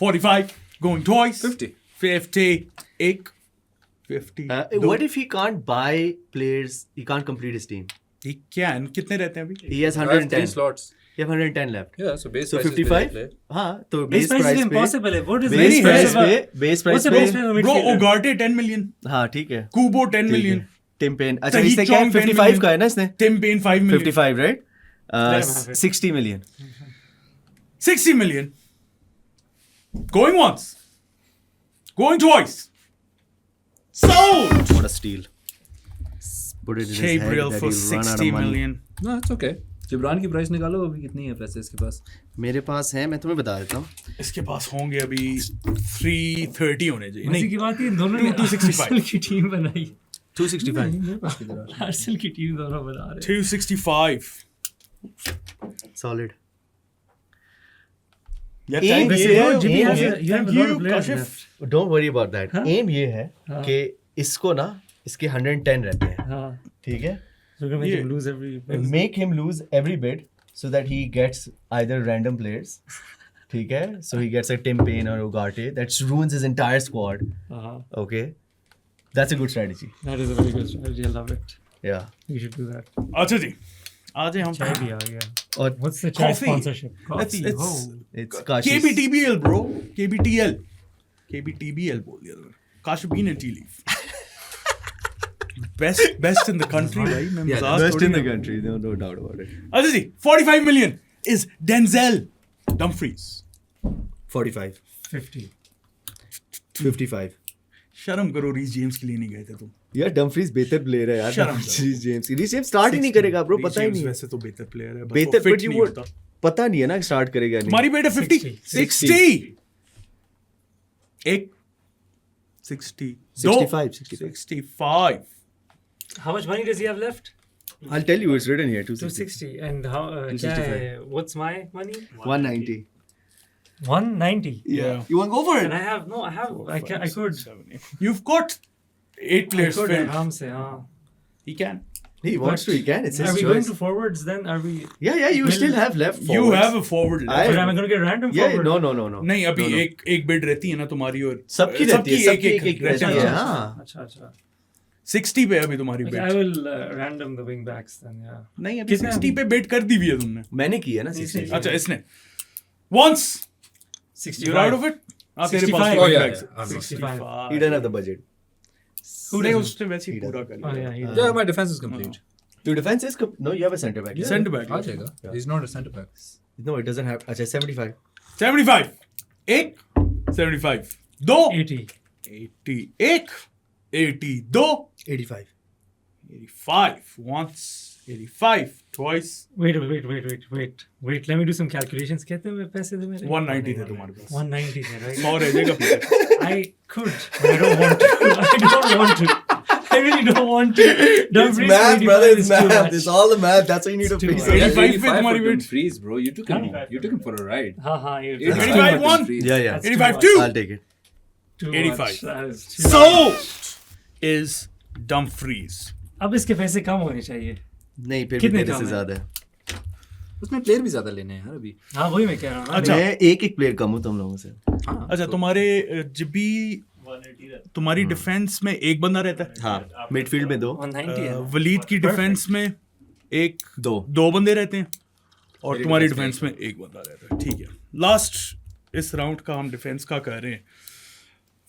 45 going twice 50 50 एक 50 what if he can't buy players, he can't complete his team, he can कितने रहते हैं अभी he has I have 3 110, slots you have 110 left, yeah so base so price is 55 play. हाँ तो Base base price price is पे impossible. What is base Very price high. पे base price What's the पे base price of a bro midfielder? Ugarte 10 million हाँ ठीक है Kubo 10 ठीक है। million Tim Payne अच्छा Tahith इसने क्या Chong 10 55 million. का है ना इसने Tim Payne 5 million 55 right Let him have it. 60 million 60 million going once going twice sold what a steal, put it in his head Gabriel that for he'll run out 60 of money. million no it's okay Jibran की price निकालो अभी कितनी है पैसे इसके पास मेरे पास है मैं तुम्हें बता देता हूँ इसके पास होंगे अभी 330 होने चाहिए मजे नहीं की बात है इन दोनों ने 265. आर्सेनल की टीम बनाई 265 मेरे पास किधर आ आर्सेनल की टीम दोनों बना रहे 265 solid यार Aim time ये है, है, Jimmy aim has ये a- you have a thank lot you, of players Kashif. left. don't worry about that aim ये है हाँ. कि इसको ना इसके 110 रहते हैं हाँ ठीक है so we're gonna make Yeah. him lose every make him lose every bid so that he gets either random players ठीक है so he gets a Tim Payne or Ugarte that ruins his entire squad okay that's a good strategy that is a very good strategy I love it yeah we should do that अच्छा जी आज हम चाय भी आ गया और what's the chai Coffee. sponsorship coffee it's it's Kashi's KBTBL bro KBTBL बोल दिया तुमने काश bean and tea leaf best in the country भाई मैं मजाक best थोड़ी in the ना- country no doubt about it अच्छा जी 45 million is Denzel Dumfries 45 50 55 शर्म करो रीस जेम्स के लिए नहीं गए थे तुम यार डम्फ्रीज बेहतर प्लेयर है यार शर्म रीस जेम्स स्टार्ट ही नहीं करेगा ब्रो रीस पता ही जेम्स नहीं वैसे तो बेहतर प्लेयर है बस बेहतर वो fit but you नहीं would होता। पता नहीं है ना स्टार्ट करेगा नहीं तुम्हारी बेटा 50 60. 60 एक 60 65 65 how much money does he have left I'll tell you it's written here 260 260 and how क्या 265. है what's my money 190 190 yeah you want to go for and I have no I have I could you've got 8 players could filled आराम से हाँ he can he wants to he can it's are his we going choice to forwards then are we yeah you Will- still have left you forwards. have a forward left. I- but am I going to get random yeah forward no नहीं अभी No. एक bid रहती है ना तुम्हारी और सबकी रहती है सबकी एक एक रहती रहती है है हाँ अच्छा 60 पे अभी तुम्हारी okay, I bid will random the wing backs then yeah नहीं अभी कितने 60 पे बिड कर दी हुई है तुमने मैंने की है ना इसने 60 अच्छा इसने once 65 you're out of it हाँ तेरे 65. पास Oh, yeah, bags yeah, I'm not. 65 he doesn't have the budget नहीं उसने वैसे ही पूरा कर oh लिया yeah he yeah my defense is complete your defense is no you have a center back Centre back. आ जाएगा he's not a center back no it doesn't have अच्छा 75 75 एक 75 दो 80 80 एक 80 दो 85 85 once 85 twice wait let me do some calculations कितने में पैसे थे मेरे 190 थे तुम्हारे पास 190 थे right 100 रह जाएगा पीछे I could but I don't want to I don't want to I really don't want to Dumfries it's math 85 brother is it's too math much. it's all the math that's why you need to Too fix much. it 85 पे तुम्हारी for bid Dumfries bro you took him for a ride हाँ ये 85 for one. Dumfries. yeah That's 85 too 2 I'll take it too 85. much. That is too much. sold is Dumfries अब इसके पैसे कम होने चाहिए नहीं फिर भी कितने तेरे कम से है? ज्यादा है उसमें प्लेयर भी ज्यादा लेने हैं यार अभी हाँ वही मैं कह रहा हूँ ना। अच्छा। मैं एक प्लेयर कम हूँ तुम लोगों से हाँ अच्छा तुम्हारे जब भी तुम्हारी डिफेंस में एक बंदा रहता है हाँ मिडफील्ड में 2 190 है ना? वलीद की डिफेंस में एक 2 दो बंदे रहते हैं और मेरी तुम्हारी defense डिफेंस में एक बंदा रहता है ठीक है लास्ट इस राउंड का हम डिफेंस का कर रहे हैं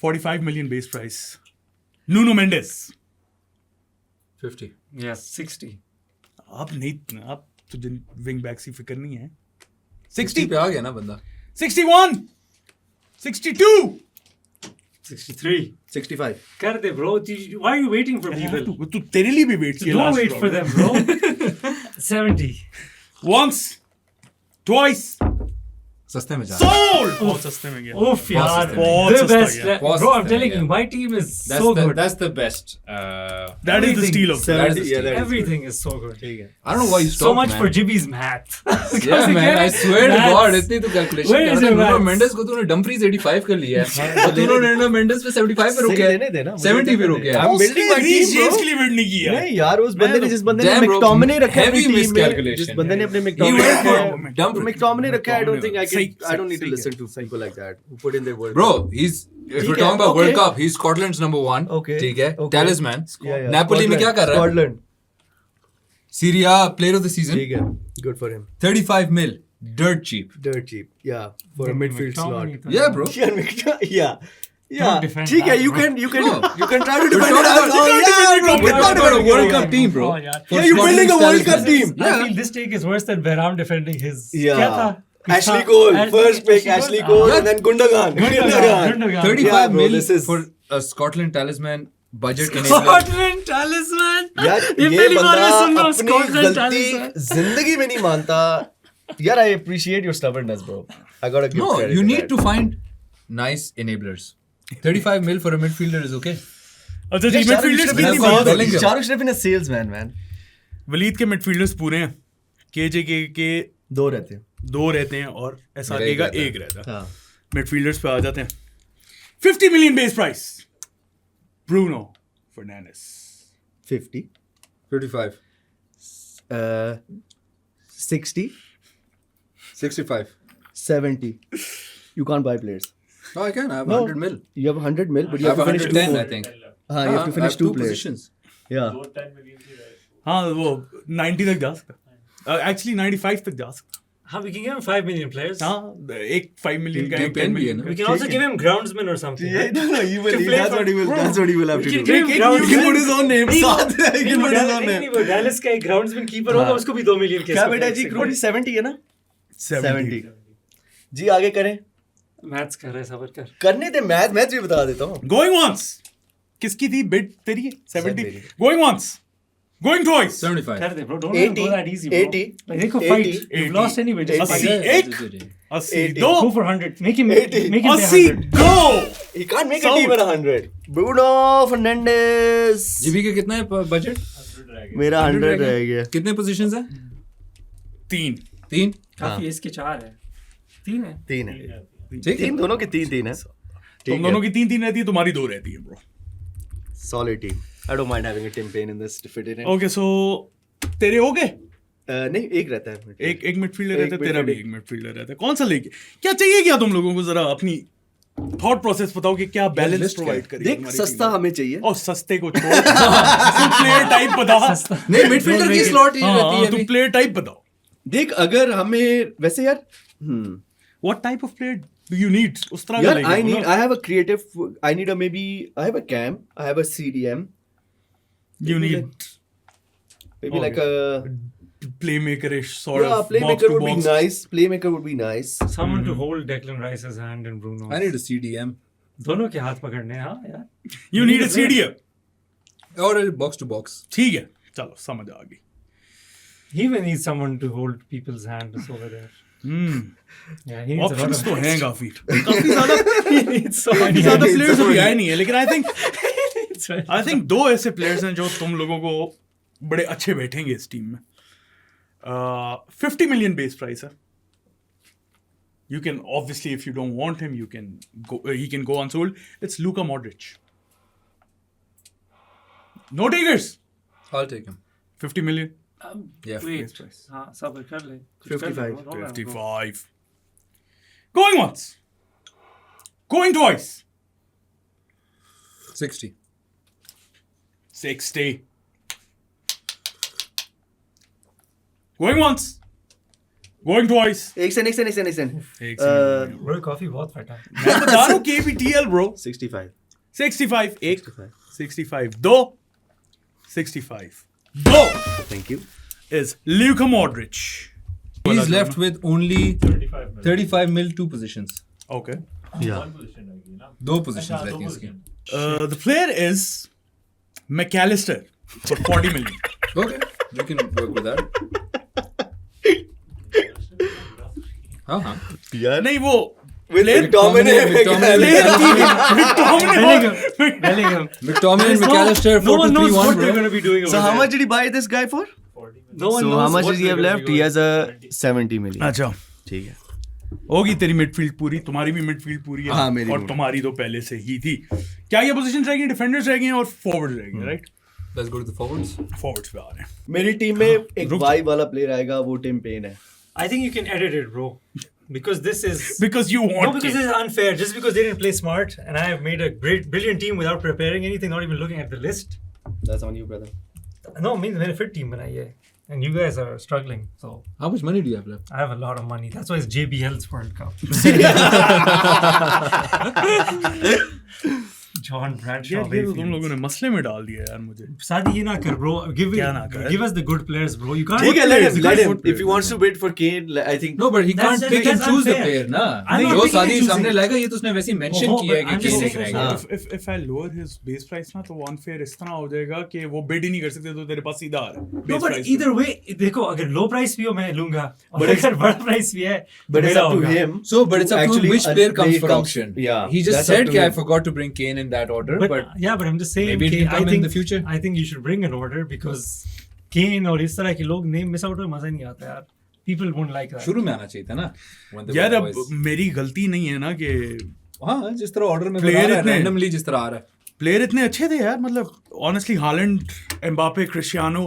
45 million base price Nuno Mendes 50 Yes 60 आप नहीं आप तुझे विंग बैक की फिक्र नहीं है 60 पे आ गया ना बंदा 61 62 63 65 कर दे bro why are you waiting for people तू तेरे लिए भी वेट किया don't wait for them bro 70 once twice सस्ते में जा Sold! बहुत सस्ते में गया. Oof, yaar. बहुत The सस्ता best. गया. बहुत Bro, I'm सस्ता telling गया. you, my team is so good. That's the best. That is the steal of That is the 70, steal. that is Everything is so good. I don't know why you stopped, So much man. for Jibby's math. Yeah, man, I swear to Maths. God, इतनी तो calculation Where कर is रहा है. your Bruno maths? Mendes को तूने Dumfries 85 कर लिया है. और तूने Bruno Mendes पे 75 पे रुके लेने देना, हैं. मुझे 70 पे लेने रुके देना। हैं. I'm building my उसने team, Reece James bro. के लिए build नहीं किया. नहीं यार, उस बंदे ने जिस बंदे ने Damn, bro. McTominay रखा है Heavy अपनी team में, miscalculation. जिस बंदे ने अपने He McTominay went रखा for है, Dumfries. तो McTominay रखा है, I don't think I सही- don't need to सही listen to people like that who put in their work. Bro, he's if ठीक we're है, talking about World okay. Cup, he's Scotland's number 1. Okay, ठीक है. okay. Talisman. Yeah, yeah. Napoli में क्या कर रहा है? Scotland. Serie A Player of the Season. ठीक है, good for him. 35 mil. Dirt cheap. Dirt cheap, yeah, for a midfield slot. Yeah, bro. Yeah, defend ठीक है, that, you bro. can No. try to We're defend talking it. about- Oh, yeah, bro, We're talking about a World Cup team, bro. Oh, yeah. For Yeah, you're building a World Scotland's Cup talisman. team. I feel this take is worse than Behram defending his. Yeah. क्या था? Ashley Cole, Ashley- first pick, Ashley Ashley Cole. Cole, and then Gundogan. Gundogan. 35 Yeah, bro, mil this is- for a Scotland talisman budget enabler. Scotland talisman. यार ये ये पहली बार बंदा मैं सुन रहा हूँ अपनी Scotland गलती talisman. जिंदगी में नहीं मानता. यार, I appreciate your stubbornness, bro. I gotta give No, credit you to need that. to find nice enablers. 35 mil for a midfielder is okay. अच्छा जी, Yeah, midfielders Shahrukh की Shriven बात is- हो रही Bellingham. Shahrukh Shriven is salesman, man. Waleed के midfielders पूरे हैं. KJK के दो रहते हैं. 2 रहते हैं और SRK का 1 रहता है. हाँ. Midfielders पे आ जाते हैं. 50 million base price. Bruno Fernandes. 50. 55. 60. 65. 70. You can't buy players. Oh, I can. I have No. 100 mil. You have 100 mil, but I you have have to finish 110, two I more. think. हाँ, you have to I finish have 2 two players. positions. Yeah. 10 million की है. हाँ, वो 90 तक जा सकता. Actually 95 तक जा सकता. Huh, we can give him 5 million players. हाँ, एक 5 million का, Team एक pen 10 भी है million ना? का. We can also give him groundsman or something. No, you will. To play That's for- what he will. Bro, That's what he will have to we do. can give him groundsman. He can put his own name. साथ he नहीं, can वो put his Dallas- own नहीं, name. वो Dallas का एक groundsman keeper होगा, उसको भी 2 million के क्या इसको बेटा pay जी, कर क्रोनी सकते 70 है ना? 70. जी, आगे करें. हैं. Maths कर रहे हैं, सबर कर. करने दे, मैच भी बता देता हूँ. Going once. किसकी थी bid तेरी? 70. मेरी. Going once. Going twice. 75. कर दे, bro. Don't let him go 80, that easy, bro. 80, Like, देखो, fight. 80, You've lost anyway. Just 80, fight. 80, 80, 80. दो. Go for 100. Make him 80. make him pay 80, 100. go. He can't make a Sound. team at 100. Bruno Fernandes. GB के कितना है budget? 100 रह गया. मेरा 100 100 रह गया. कितने पोजीशंस हैं? 3. 3. काफी है, इसके 4 है. 3 है. 3 है. ठीक है. 3 दोनों के 3 है. तुम दोनों की 3 रहती है, तुम्हारी 2 रहती है, bro. Solid team. I don't mind having a Tim Payne in this to fit it in. Okay, so तेरे हो गए? नहीं, एक रहता है. एक मिडफील्डर रहता है, एक तेरा भी midfielder. एक मिडफील्डर रहता है. कौन सा लेके? क्या चाहिए क्या तुम लोगों को, जरा अपनी थॉट प्रोसेस बताओ कि क्या बैलेंस list क्या प्रोवाइड है? करेगी देख, तुम्हारी सस्ता team? हमें चाहिए. और सस्ते को छोड़. तू प्लेयर टाइप बता. नहीं, मिडफील्डर की स्लॉट ही रहती हाँ, है तू अभी. प्लेयर टाइप बताओ. देख, अगर हमें वैसे यार What type of player do you need? उस तरह का यार, लेंगे I have a creative, I need a maybe, I have a cam, I have a CDM, You need maybe Okay. like a playmaker-ish sort yeah, of playmaker would be box-to-box. nice. Playmaker would be nice. Someone to hold Declan Rice's hand and Bruno. I need a CDM दोनों के हाथ पकड़ने हैं, हाँ यार. You need a CDM. और box to box. ठीक है, चलो समझ आ गई. He even needs someone to hold people's hands over there. Yeah, he needs a lot options of तो हैं काफी. काफी ज्यादा He needs so many ज्यादा hands. प्लेयर्स अभी आए नहीं है, लेकिन It's right. I think 2 ऐसे प्लेयर्स हैं जो तुम लोगों को बड़े अच्छे बैठेंगे इस टीम में. 50 million base price है. You can obviously, if you don't want him, you can go. He can go unsold. It's Luka Modric. No takers. I'll take him. 50 million. Yeah. Wait. हाँ, सबर कर ले. कुछ कर ले, 55. bro. Roll on, bro. 55. Going once. Going twice. 60. 60. Going once. Going twice. एक second. एक second. Bro, coffee बहुत फटा है. मैं बता रहा हूँ KBTL bro. 65. 65. एक. 65. 65. 2. 65. 2 Thank you. is Luka Modric. He's left with only 35 million. 35 mil 2 positions. Okay. Yeah. One position रह गई ना. 2 positions अच्छा, रहती दो हैं इसकी. position. The player is McAllister for 40 million. Okay, we can work with that. हाँ हाँ यार नहीं वो with McTominay Bellingham. McTominay and McAllister No one knows 4-2-3-1 what they're bro. going to be doing over So how there. much did he buy this guy for? 40 minutes. No one So knows how much what does he have they're gonna left? be He doing. has a 70 million. अच्छा ठीक है. होगी तेरी midfield पूरी, तुम्हारी भी midfield पूरी है हाँ, मेरी और भी। तुम्हारी तो पहले से ही थी. क्या ये पोजीशन रहेगी? डिफेंडर्स रहेंगे और फॉरवर्ड रहेंगे, right? Let's go to the forwards. Forwards पे आ रहे हैं. मेरी टीम में एक रुक। वाई वाला प्लेयर आएगा, वो टिम पेन है. I think you can edit it, bro. Because this is... Because you want No, because this is unfair. Just because they didn't play smart, and I have made a brilliant team without preparing anything, not even looking at the list. That's on you, brother. No, I mean, मैंने fit team बनाई है, and you guys are struggling. So How much money do you have left? I have a lot of money. That's why it's JBL's World Cup. John Bradshaw. यार ये तो Bayfield. तुम लोगों ने मसले में डाल दिया यार मुझे. Saadi, ये ना कर, bro. क्या ना कर? Give us the good players, bro. You can't. ठीक है, let him. You Let can't him. put If he wants to bid for Kane, I think. No, but he That's- can't pick and that's choose the unfair. player, ना. I'm not जो picking सादी and choosing. सामने लाएगा ये तो उसने वैसे mention Oh, किया है but कि I'm just Kane saying- रहेगा. If I lower his base price ना तो वो unfair इस तरह हो जाएगा कि वो bid ही नहीं कर सकते तो तेरे पास सीधा आ रहा है. No, base but price either way, देखो अगर low price भी हो मैं लूंगा, और But अगर बड़ा price भी है, But it's मेरा up to होगा. him. So, but it's up to actually which player comes for comes- auction. Yeah. He just that's up said to कि I him. forgot to bring Kane in that order, But but yeah, but I'm just saying. maybe it कि will I come in think the future. I think you should bring an order because Kane और इस तरह के लोग name miss out हो मजा नहीं आता यार. People won't like that. शुरू में आना चाहिए था ना. when the यार अब boys- मेरी गलती नहीं है ना कि हाँ जिस तरह ऑर्डर में Player बना रहा है इतने- randomly जिस तरह आ रहा है. प्लेयर इतने अच्छे थे यार. मतलब honestly Holland, Mbappe, Cristiano,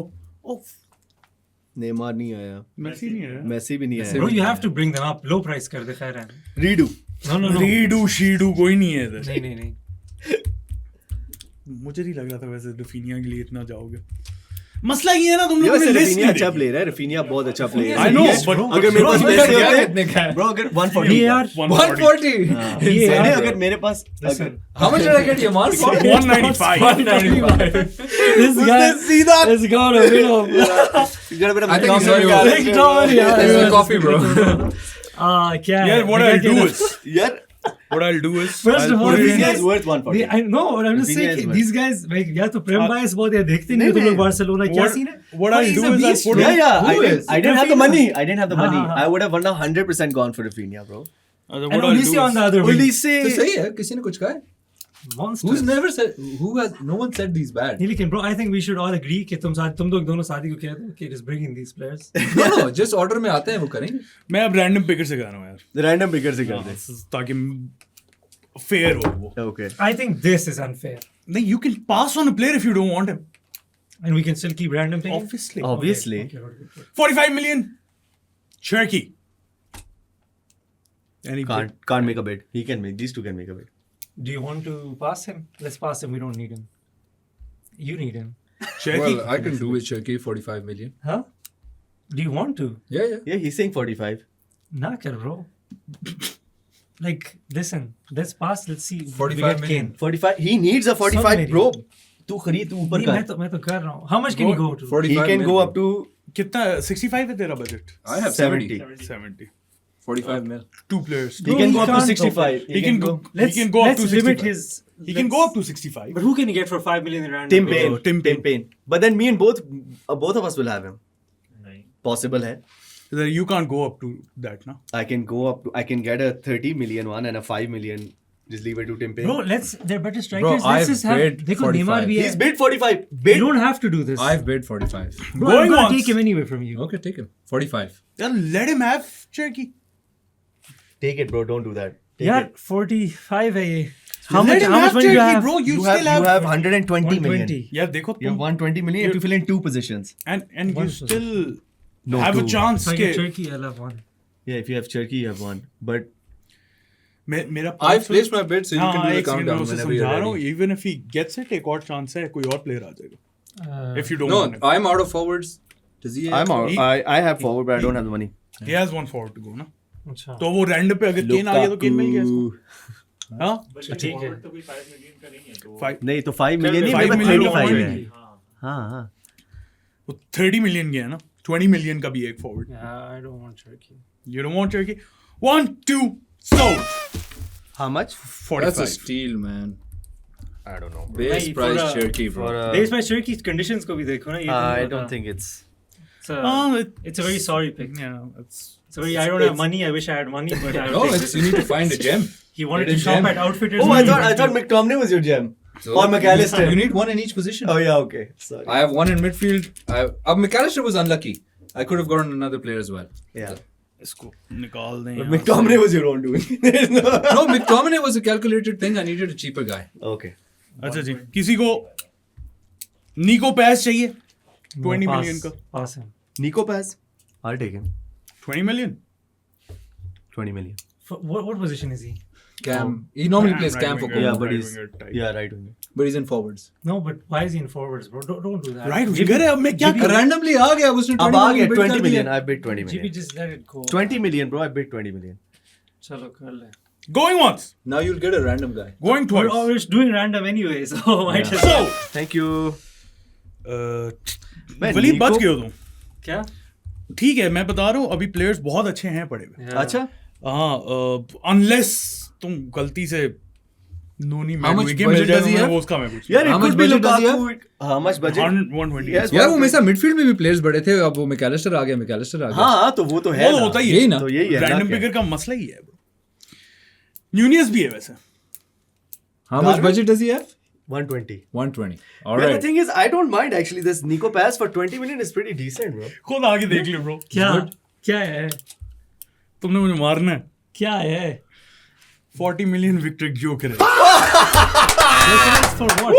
Neymar नहीं आया, मेसी नहीं है. मेसी भी नहीं Bro, आया. you have to bring them up. Low price कर दे खैर है. Redo. No, no, no. Redo शीडू कोई नहीं है इधर. नहीं, नहीं, नहीं. मुझे नहीं लग रहा था वैसे रफीनिया के लिए इतना जाओगे. मसला ये है ना तुम ये लोगों ने वैसे लिस्ट रफीनिया नहीं अच्छा देखी. प्लेयर है. रफीनिया बहुत अच्छा प्लेयर I है. know, Yes, but अगर मेरे पास पैसे क्या होते, कितने का है? bro, अगर 140 ये यार 140. नहीं, Insane, अगर bro. मेरे पास अगर How much did I get you, man? 195. 195. This guy सीधा is gonna win off. गड़बड़ I think he's sorry. Victoria. This is a coffee, bro. क्या है? Yeah, what I'll do is यार First of all, these Rafinha guys- is worth 140. I know, but I'm just Rafinha saying is worth- these guys like या तो prem bias बहुत है, देखते नहीं हो तुम लोग बार्सिलोना क्या what, सीन है? what I'll do is I'll put Yeah, yeah. Who is? I didn't have the Rafinha. money. I didn't have the money. हाँ. I would have 100% gone for Rafinha, bro. And Olise on the other wing. Olise. तो सही है किसी ने कुछ कहा है? Monster. Who's never said? Who has? No one said these bad. नहीं, लेकिन bro, I think we should all agree कि तुम लोग दोनों शादी को कह दो कि just bring in these players. No, जिस ऑर्डर में आते हैं वो करेंगे. मैं अब रैंडम पिकर से कर रहा हूँ यार. Random picker से कर दे. ताकि फेयर हो वो. Okay. I think this is unfair, नहीं, you can pass on a player if you don't want him. and we can still keep random picking. Obviously. Obviously. Okay. 45 million. Cherky. Any Can't make a bid. He can make. These two can make a bid. Do you want to pass him? Let's pass him. We don't need him. You need him, Cherky. Well, I can do with Cherky 45 million. huh? Do you want to? Yeah, yeah. Yeah, he's saying 45. Nah, kar, bro. Like, listen, let's pass. Let's see. 45 we get million. Kane. 45. He needs a 45, Somebody. bro. तू खरीद, तू ऊपर नहीं, कर. मैं तो कर रहा हूँ. How much can you go to? 45 He can million. go up to कितना 65 है तेरा budget? I have 70. 70. 45 mil. Two players. He Bro, can he go up to can't, 65. He can go. He can go up to let's limit 65. his. He can go up to 65. But who can you get for 5 million in random? Tim picking? Payne. Tim Tim Payne. But then me and both of us will have him. नहीं. Possible है. You can't go up to that, no? I can go up to. I can get a 30 million one and a 5 million. Just leave it to Tim Payne. Bro, they're better strikers. I've let's just have. bid देखो 45. Neymar भी है. He's bid 45. You Bid. don't have to do this. I've bid 45. Bro, Going I'm gonna once. take him anyway from you. Okay, take him. 45. Then let him have Cherky. Take it, bro. Don't do that. Take यार it. 45 है ये. How Let much? him How have much money do you Cherky, have? bro. You You still have have 120 million. 120. यार देखो You have तुम 120 million. You have to fill in 2 positions. and you One still No, have a 2. chance If I के get Turkey, I'll have one. Yeah, if you have Cherky, you have 1. But मेरा I've placed my bid, so you can do the एक second, countdown मैं उसे whenever you're समझा रहा हूँ. ready. Even if he gets it, एक और chance है, कोई और player आ जाएगा. If you don't No, want him. I'm out of forwards. Does he? I'm out. I have forward, but I don't have the money. He has one forward to go, ना? अच्छा. तो वो random पे अगर Kane आ गया तो Kane मिल गया इसको. हाँ? But ठीक ठीक है. है. तो कोई 5 million का नहीं है तो. Five. नहीं तो 5 million नहीं, 5 मेरे पास million 35 है. 120. हाँ. हाँ हाँ. वो 30 million गया ना? 20 million का भी एक forward. Yeah, I don't want Turkey. You don't want Cherky? 1, 2, sold. How much? 45. That's a steal, man. I don't know. Base नहीं, price for a- Cherky, bro. Base price Turkey conditions को भी देखो ना. ये I तो don't think it's. it's a very sorry pick. Yeah, it's It's a very, I don't have money. I wish I had money, but I No, would take you need to find a gem. He wanted to Hidden shop gem. at Outfitters. Oh, I thought McTominay was your gem. So, Or McAllister. You need one in each position. Oh yeah, okay. Sorry. I have one in midfield. McAllister was unlucky. I could have gotten another player as well. Yeah. इसको निकाल दें But यहाँ McTominay was your own doing. There's no. No, McTominay was a calculated thing. I needed a cheaper guy. Okay. से। अच्छा जी, किसी को निको पैस चाहिए 20 million का Awesome. Nico Paz. I'll take him. 20 million 20 million. What position is he? Cam. He normally plays Right cam for winger, Yeah, goal. but right he's winger type. yeah, right winger. But he's in forwards. No, but why is he in forwards, bro? Don't do that. Right winger है, अब मैं क्या करूं? Randomly आ गया उसने 20 अब आ गया million bid 20 कर million. दिया. I bid 20 GB, million. just let it go. 20 million, bro. I bid 20 million. Chalo, kar le. Going once, Now you'll get a random guy. going twice. We're doing random anyway, so might as So, well. Thank you. मैं वलीद बच निको- गए हो तुम। क्या? ठीक है, मैं बता रहा हूँ अभी प्लेयर्स बहुत अच्छे हैं पड़े हुए। Yeah. अच्छा. हाँ, अनलेस तुम गलती से नोनी How much मैडविके budget मिल जाए does he तो have? वो उसका मैं कुछ यार, How it much could be budget does he Lukaku. How much budget? 120। Yes, यार वो हमेशा मिडफील्ड में भी प्लेयर्स बड़े थे. अब वो McAllister आ गया. McAllister आ गया. हाँ, तो वो तो है वो ना. होता ही यही है ना. तो यही है ना रैंडम क्या? पिकर का मसला ही है। न्यूनियस भी है वैसे। How much budget does he have? 120. 120. All Well, the right. thing is, I don't mind actually. This Nico Paz for 20 million is pretty decent, bro. खुद आगे देख ले ब्रो। क्या है? तुमने मुझे मारना है। क्या है? 40 million विक्टर जोकर है। For what?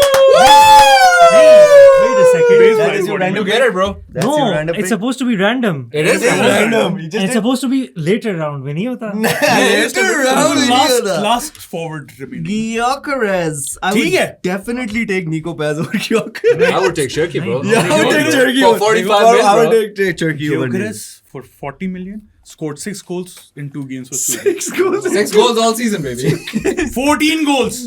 Wait a second. Base That price is your 40 random You get it, bro. That's No, your random it's pick. supposed to be random. It is random. You And just it's supposed to be later round में नहीं होता? Last forward remaining। Gyökeres. I ठीक है। would definitely take Nico Paz over Gyökeres. I would take Shirky, bro. Yeah, I would take Turkey. For 45 mil, I would bro. take Turkey over him. Gyökeres for 40 million scored 6 goals in 2 games for Sweden। 6 goals. 6 goals all season, baby. 14 goals।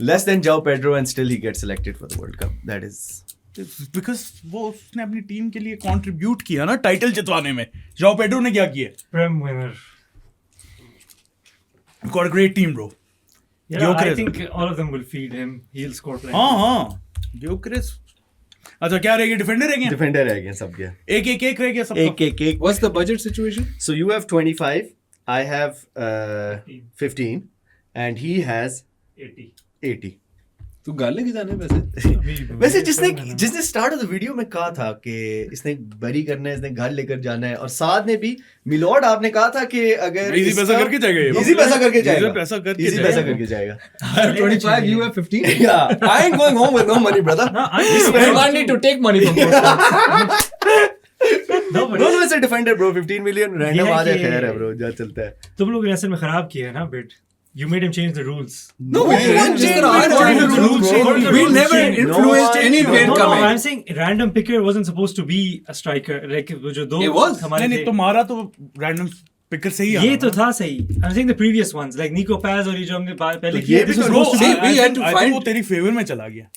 Less than João Pedro and still he gets selected for the World Cup. That is... because वो उसने अपनी team के लिए contribute किया ना title जितवाने में। जाओ Pedro ने क्या किया? Prem winner. Got a great team bro. Yeah, I Gyökeres. think all of them will feed him. He'll score plenty. हाँ, Gyökeres। अच्छा क्या रहेगा? डिफेंडर रहेंगे? Defender रह गया सब गया. एक रह गया सबका। एक. What's the budget situation? So you have 25, I have 15 and he has 80. तू गाल लेके जाने वैसे. वैसे जिसने स्टार्ट ऑफ द वीडियो में कहा था कि इसने बरी करना है, इसने घर लेकर जाना है, और साथ में भी मिलोड आपने कहा था कि अगर इजी पैसा करके जाएगा ये। इजी पैसा करके जाएगा. इजी पैसा करके इजी पैसा करके जाएगा. 25, you have 15. Yeah, I ain't going home with no money, brother. You might need to take money from both. No, but No, it's a defender, bro. 15 million random ये है आ जाए, कि- खैर है, bro. जा चलता है. तुम लोग ने असल में खराब किया है ना bit. You made him change the rules. No, we didn't. Just that I wanted the rules. We never influenced any No, player No, coming. I'm saying random picker wasn't supposed to be a striker. Like वो जो दो It was. हमारे नहीं थे. तुम्हारा तो random picker से ही ये तो था सही. I'm saying the previous ones like Nico Paz और ये जो हमने पहले तो किए. ये भी This was तो supposed to See, be we had to find- वो तेरी फेवर में चला गया।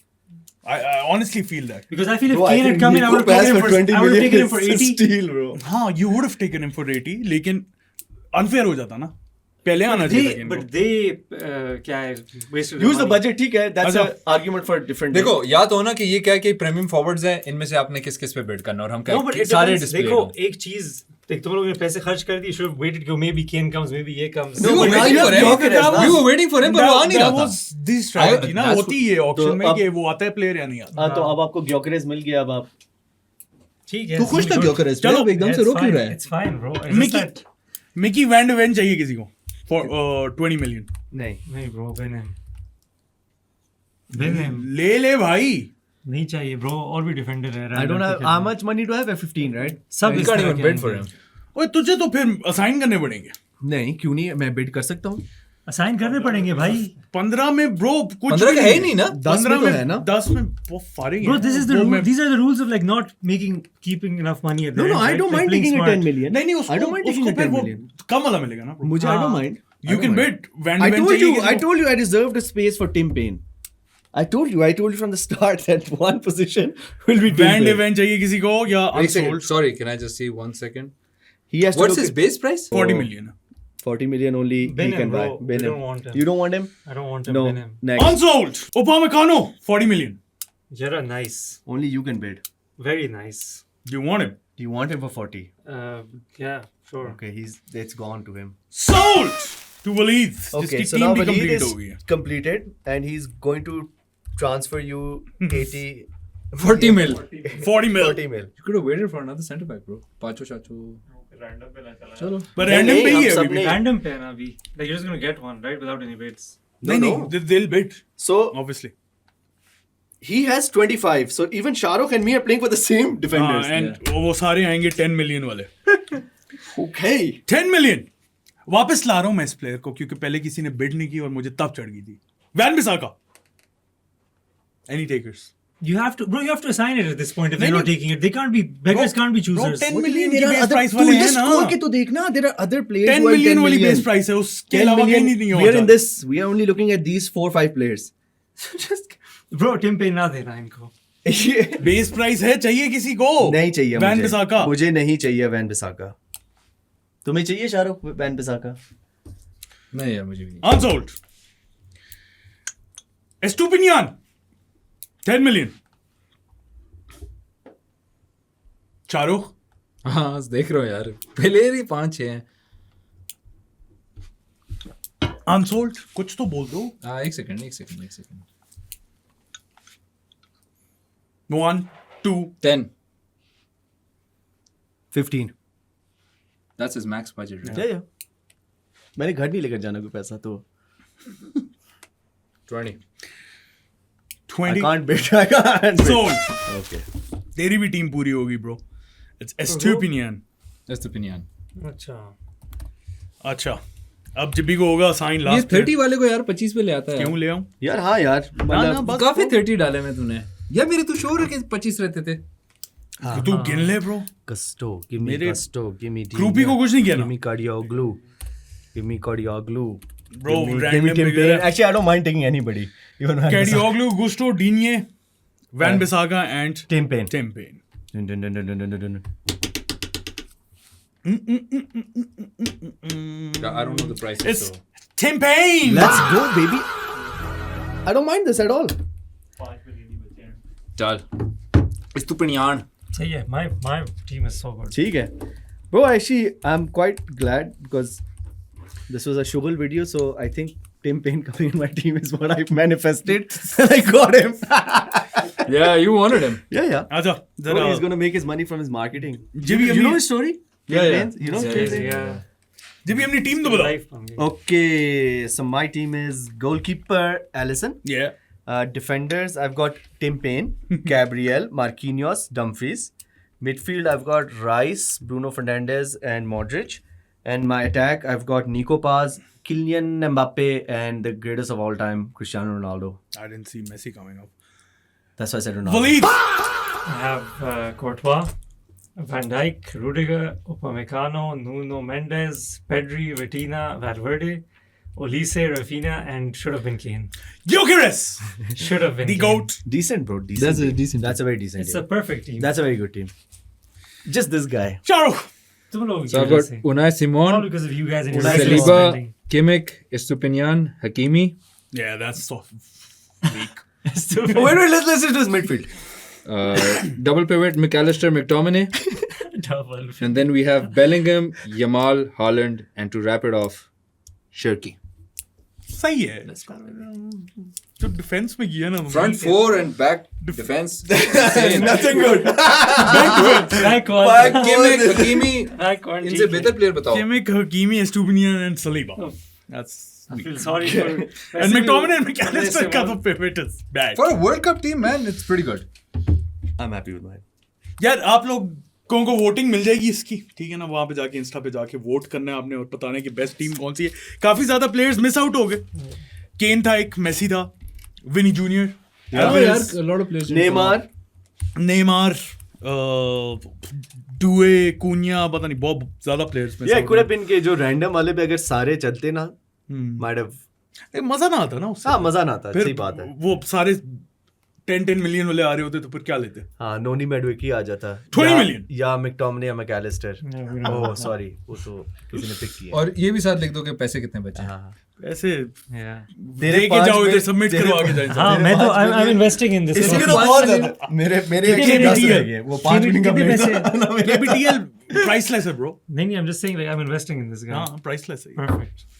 I honestly feel that। because I feel if Bro, I Kane had think come in, I Nico would have Paz taken him for for 20 I would have million taken him for is 80. steal, bro. हाँ, you would have taken him for 80, लेकिन unfair हो जाता ना। पहले आना चाहिए था But इनको। they क्या है wasted Use the money. budget, ठीक है. That's अच्छा। an argument for different. देखो या तो ना कि ये क्या है कि प्रीमियम फॉरवर्ड्स हैं, इनमें से आपने किस किस पे बिड करना, और हम No, but क्या it सारे depends. डिस्प्ले. देखो एक चीज देख तुम लोगों ने पैसे खर्च कर दिए. Should have waited कि maybe Kane comes, maybe ये comes. We were but waiting you for have him. Gyökeres ना. We were waiting for him, पर वो आ नहीं रहा था. This strategy ना that's होती है ऑक्शन में तो कि वो आता है प्लेयर या नहीं आता। हाँ, तो अब आपको Gyökeres मिल गया, अब आप ठीक है. तू खुश था Gyökeres पे? चलो, अब एकदम से It's रोक क्यों fine. रहा है? It's fine, bro. It's just Mickey that- Mickey when when चाहिए किसी को for 20 million। नहीं. नहीं bro, win him. Win him. ले भाई। नहीं चाहिए bro. और भी defender है. I don't have. How much money do I have? 15, right? सब You इस can't तरह even के bid for him. ओए तुझे तो फिर असाइन करने पड़ेंगे। नहीं, क्यों नहीं? मैं bid कर सकता हूँ. असाइन करने पड़ेंगे भाई. 15 में ब्रो कुछ 15 का है ही नहीं ना. 10 में तो है ना. 10 में वो फारिग Bro, है। this is the वो rule. मैं- These are the rules of like not keeping enough money at the No, end. no, I right? don't Like mind playing taking a smart. 10 million. नहीं उसको I don't mind taking उसको a फिर 10 वो million. कम वाला मिलेगा ना bro। मुझे I don't हाँ. mind. You can bid when I when told चाहिए you. I किसी को। told you I deserved a space for Tim Payne. I told you from the start that one position will be Tim van Payne. Wayne चाहिए किसी को या Wait a second. unsold। Sorry, can I just see 1 second? He has to What's look his at base price? 40 million। 40 million only Bin he can him, buy. bro. Bin We him. don't want him. You don't want him? I don't want him. No. Win him. Next. Unsold Upamecano 40 million। You're a nice. Only you can bid. Very nice. Do you want him? Do you want him for 40? Yeah, sure. Okay, it's gone to him. Sold to Waleed. Okay, जिसकी so team now भी Waleed complete is हो गई है. completed and he's going to transfer you 80 40 mil. 40 mil. 40 mil. You could have waited for another centre back, bro. Pacho Chacho. Random पे ना चला चलो. But नहीं, random पे ही हम है सब अभी भी. नहीं. Random pen, Abhi. Like you're just gonna get one, right? Without any bids. No, नहीं, no. they'll bid, So obviously. he has 25. So even Shahrukh and me are playing for the same defenders. And वो सारे आएंगे 10 million वाले. Okay. 10 million. वापस ला रहा हूँ मैं इस प्लेयर को क्योंकि पहले किसी ने बिड नहीं की और मुझे तब चढ़ गई थी. Van Bissaka. Any takers? You have to, bro. You have to assign it at this point if they're नहीं, not taking it. They can't be beggars. Can't be choosers. 10 What do you million mean? की There are base other- price तू वाले इधर हैं ना. score के तो देखना. There are other players 10 who are million 10 वाली million. base price है उसके 10 अलावा कहीं million. नहीं We are in होता. this. We are only looking at these 4-5 players. Just, bro, Tim Payne ना देना इनको. बेस प्राइस है चाहिए किसी को. नहीं चाहिए वैन मुझे. बिसाका. मुझे नहीं चाहिए वैन बिसाका. तुम्हें चाहिए शाहरुख वैन बिसाका? नहीं यार मुझे भी नहीं. Unsold. Estupinian. 10 million. शाहरुख. हाँ देख रहा हूँ यार. प्लेयर ही 5-6 हैं. Unsold. कुछ तो बोल दो. हाँ एक second. 1, 2. 10. 15. That's his max budget. Right? या. मैंने घर नहीं लेकर जाना कोई पैसा तो. 20. 20. I can't bid. I can't bid. Sold. Okay. तेरी भी टीम पूरी होगी bro. It's Estupinian. That's the opinion. अच्छा. अच्छा. अब जिब्बी को होगा साइन ये लास्ट 30 वाले को यार 25 पे ले आता है. क्यों ले आऊं? यार हाँ यार. मतलब काफी 30 डाले में तूने. यार मेरे तो श्योर है कि 25 रहते थे. तू गिन ले ब्रो. Gusto, give me मेरे Gusto, give me ग्रुपी को कुछ नहीं किया give ना. me Kadioglu, give me Kadioglu. Bro, give me random Tim figure Payne. है. Actually, I don't mind taking anybody. Even Van Bissaka. Kadioglu, Gusto, Digne, Van Bissaka and Tim Payne. Tim Payne. Dun, dun, dun, dun, dun, dun, dun, dun. I don't know the prices. It's Tim Payne. Let's go, baby. I don't mind this at all. 5 million ही बचे हैं. चल. Estupinian. So yeah, my team is so good. ठीक है. Bro, actually, I'm quite glad because this was a Shubal video, so I think Tim Payne coming in my team is what I manifested. And I got him. Yeah, you wanted him. Yeah. अच्छा Bro, जरा he's gonna make his money from his marketing. Jimmy, you know his story? Yeah. You know? Yeah. Jibby अपनी team तो बताओ. Life, Bambi. Okay, so my team is goalkeeper Allison. Yeah. Defenders, I've got Tim Payne, Gabriel, Marquinhos, Dumfries. Midfield, I've got Rice, Bruno Fernandes, and Modric. And my attack, I've got Nico Paz, Kylian Mbappe, and the greatest of all time, Cristiano Ronaldo. I didn't see Messi coming up. That's why I said Ronaldo. Waleed. I have Courtois, Van Dijk, Rudiger, Upamecano, Nuno Mendes, Pedri, Vitina, Valverde, Olise, Rafinha, and should have been Kane. Gyökeres. Should have been The Kane. GOAT. Decent, bro. Decent. That's a team. decent That's a very decent It's team. a perfect team. That's a very good team. Just this guy. Shahrukh. तुम लोग So I've क्यों got ऐसे? Unai All Simon, because of you guys and your Unai reckless Saliba, spending. Kimmich, Estupinian, Hakimi, Yeah, that's so weak. Wait, let's listen to his midfield. double pivot McAllister, McTominay, Double. and then we have Bellingham, Yamal, Haaland, and to wrap it off, Shirky. सही है. तो defence में किया ना तुमने. Front four and back defense. Nothing good. Back one. Kimmich, Hakimi, Back one. इनसे बेहतर player बताओ. Kimmich, Hakimi, Estupinian and Saliba. Oh. That's I feel sorry for. and McTominay and McAllister का तो pivot is bad. For a World Cup team, man, it's pretty good. I'm happy with mine. यार आप लोगों को voting मिल जाएगी इसकी, ठीक है ना. वहां पे जाके इंस्टा पे जाके वोट करना है आपने और बताना है कि बेस्ट टीम कौन सी है. काफी ज्यादा प्लेयर्स मिस आउट हो गए. केन था एक, मेसी था, विनी junior, Oh, yeah, a lot of players. didn't come Neymar. out. Neymar, Doué, Cunha, पता नहीं बहुत ज्यादा players miss Yeah, it could have been कि जो random वाले पे अगर सारे चलते ना, might have. मजा ना आता ना उससे. हाँ, मजा ना आता. फिर सही बात है. वो सारे 10 मिलियन वाले आ रहे होते तो फिर क्या लेते? हाँ, नोनी मेडविकी आ जाता 20 या- million? या मैकटोमिने या Mac Allister. Yeah, we don't oh sorry, वो तो किसी ने पिक किया। और ये भी साथ लिख दो कि पैसे कितने बचे। हाँ, ऐसे Yeah. तेरे दे के पाँच जाओ में- इधर सबमिट तेरे करवा के पाँच- जाए। हाँ, मैं तो I'm investing in this. इसके तो बहुत ज्यादा मेरे कितने actually 10 KBTL? रह गए, वो 5 मिनट का कितने break पैसे? था ना मेरे। KBTL priceless है bro. नहीं, I'm just saying like I'm investing in this guy. हाँ, priceless है. Perfect.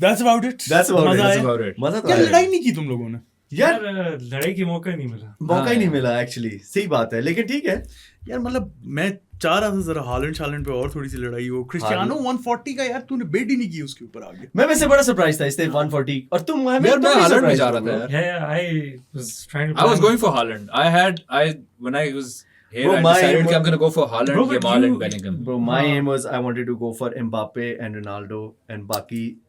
That's about it. That's about it, मजा that's आया? about it. मजा तो क्या आया। लड़ाई नहीं की तुम लोगों ने? यार यार लड़ाई की मौका ही नहीं मिला। मौका ही नहीं मिला एक्चुअली, सही बात है, लेकिन ठीक है। यार मतलब मैं चाह रहा था जरा हालैंड पे और थोड़ी सी लड़ाई हो। क्रिस्टियानो 140 का यार तूने बेट ही नहीं की उसके ऊपर आगे। मैं वैसे बड़ा सरप्राइज था इससे 140 और तुम यार मैं हालैंड में जा रहा था यार। Yeah, I was trying to. I was plan- going for Haaland. when I was here, Bro, I my decided aim कि I'm gonna go for Haaland, Bro, but Yamal you- and Bellingham. Bro, my aim was I wanted to go for Mbappe and Ronaldo and बाकी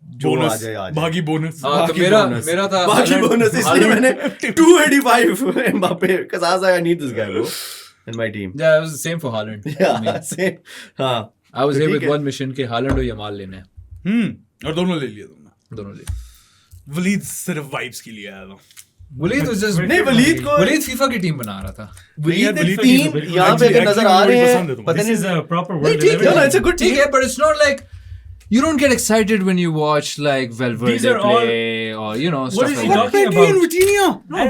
जो आ bonus, जाए आ जाए। भागी bonus. हाँ, तो बाकी मेरा था बाकी Haaland- बोनस, इसलिए Haaland- मैंने 285 Mbappe because I was like I need this guy bro in my team. Yeah, it was the same for Haaland. I Yeah, mean, same. हाँ, I was तो here ठीक with है। one mission कि Haaland और Yamal लेने हैं, और दोनों ले लिया तुमने। दोनों ले। वलीद सिर्फ वाइब्स के लिए आया था। वलीद was just नहीं वलीद को वलीद फीफा की टीम बना रहा था। वलीद वलीद को तीन बिल्कुल यहाँ पे अगर नजर आ रहे हैं पता This नहीं is a proper नहीं, word. ठीक है, no, it's a good ठीक team. है, but it's not like you don't get excited when you watch like Valverde These are all- play or you know What stuff is he like that. talking Pedri and about? Vitinha. No,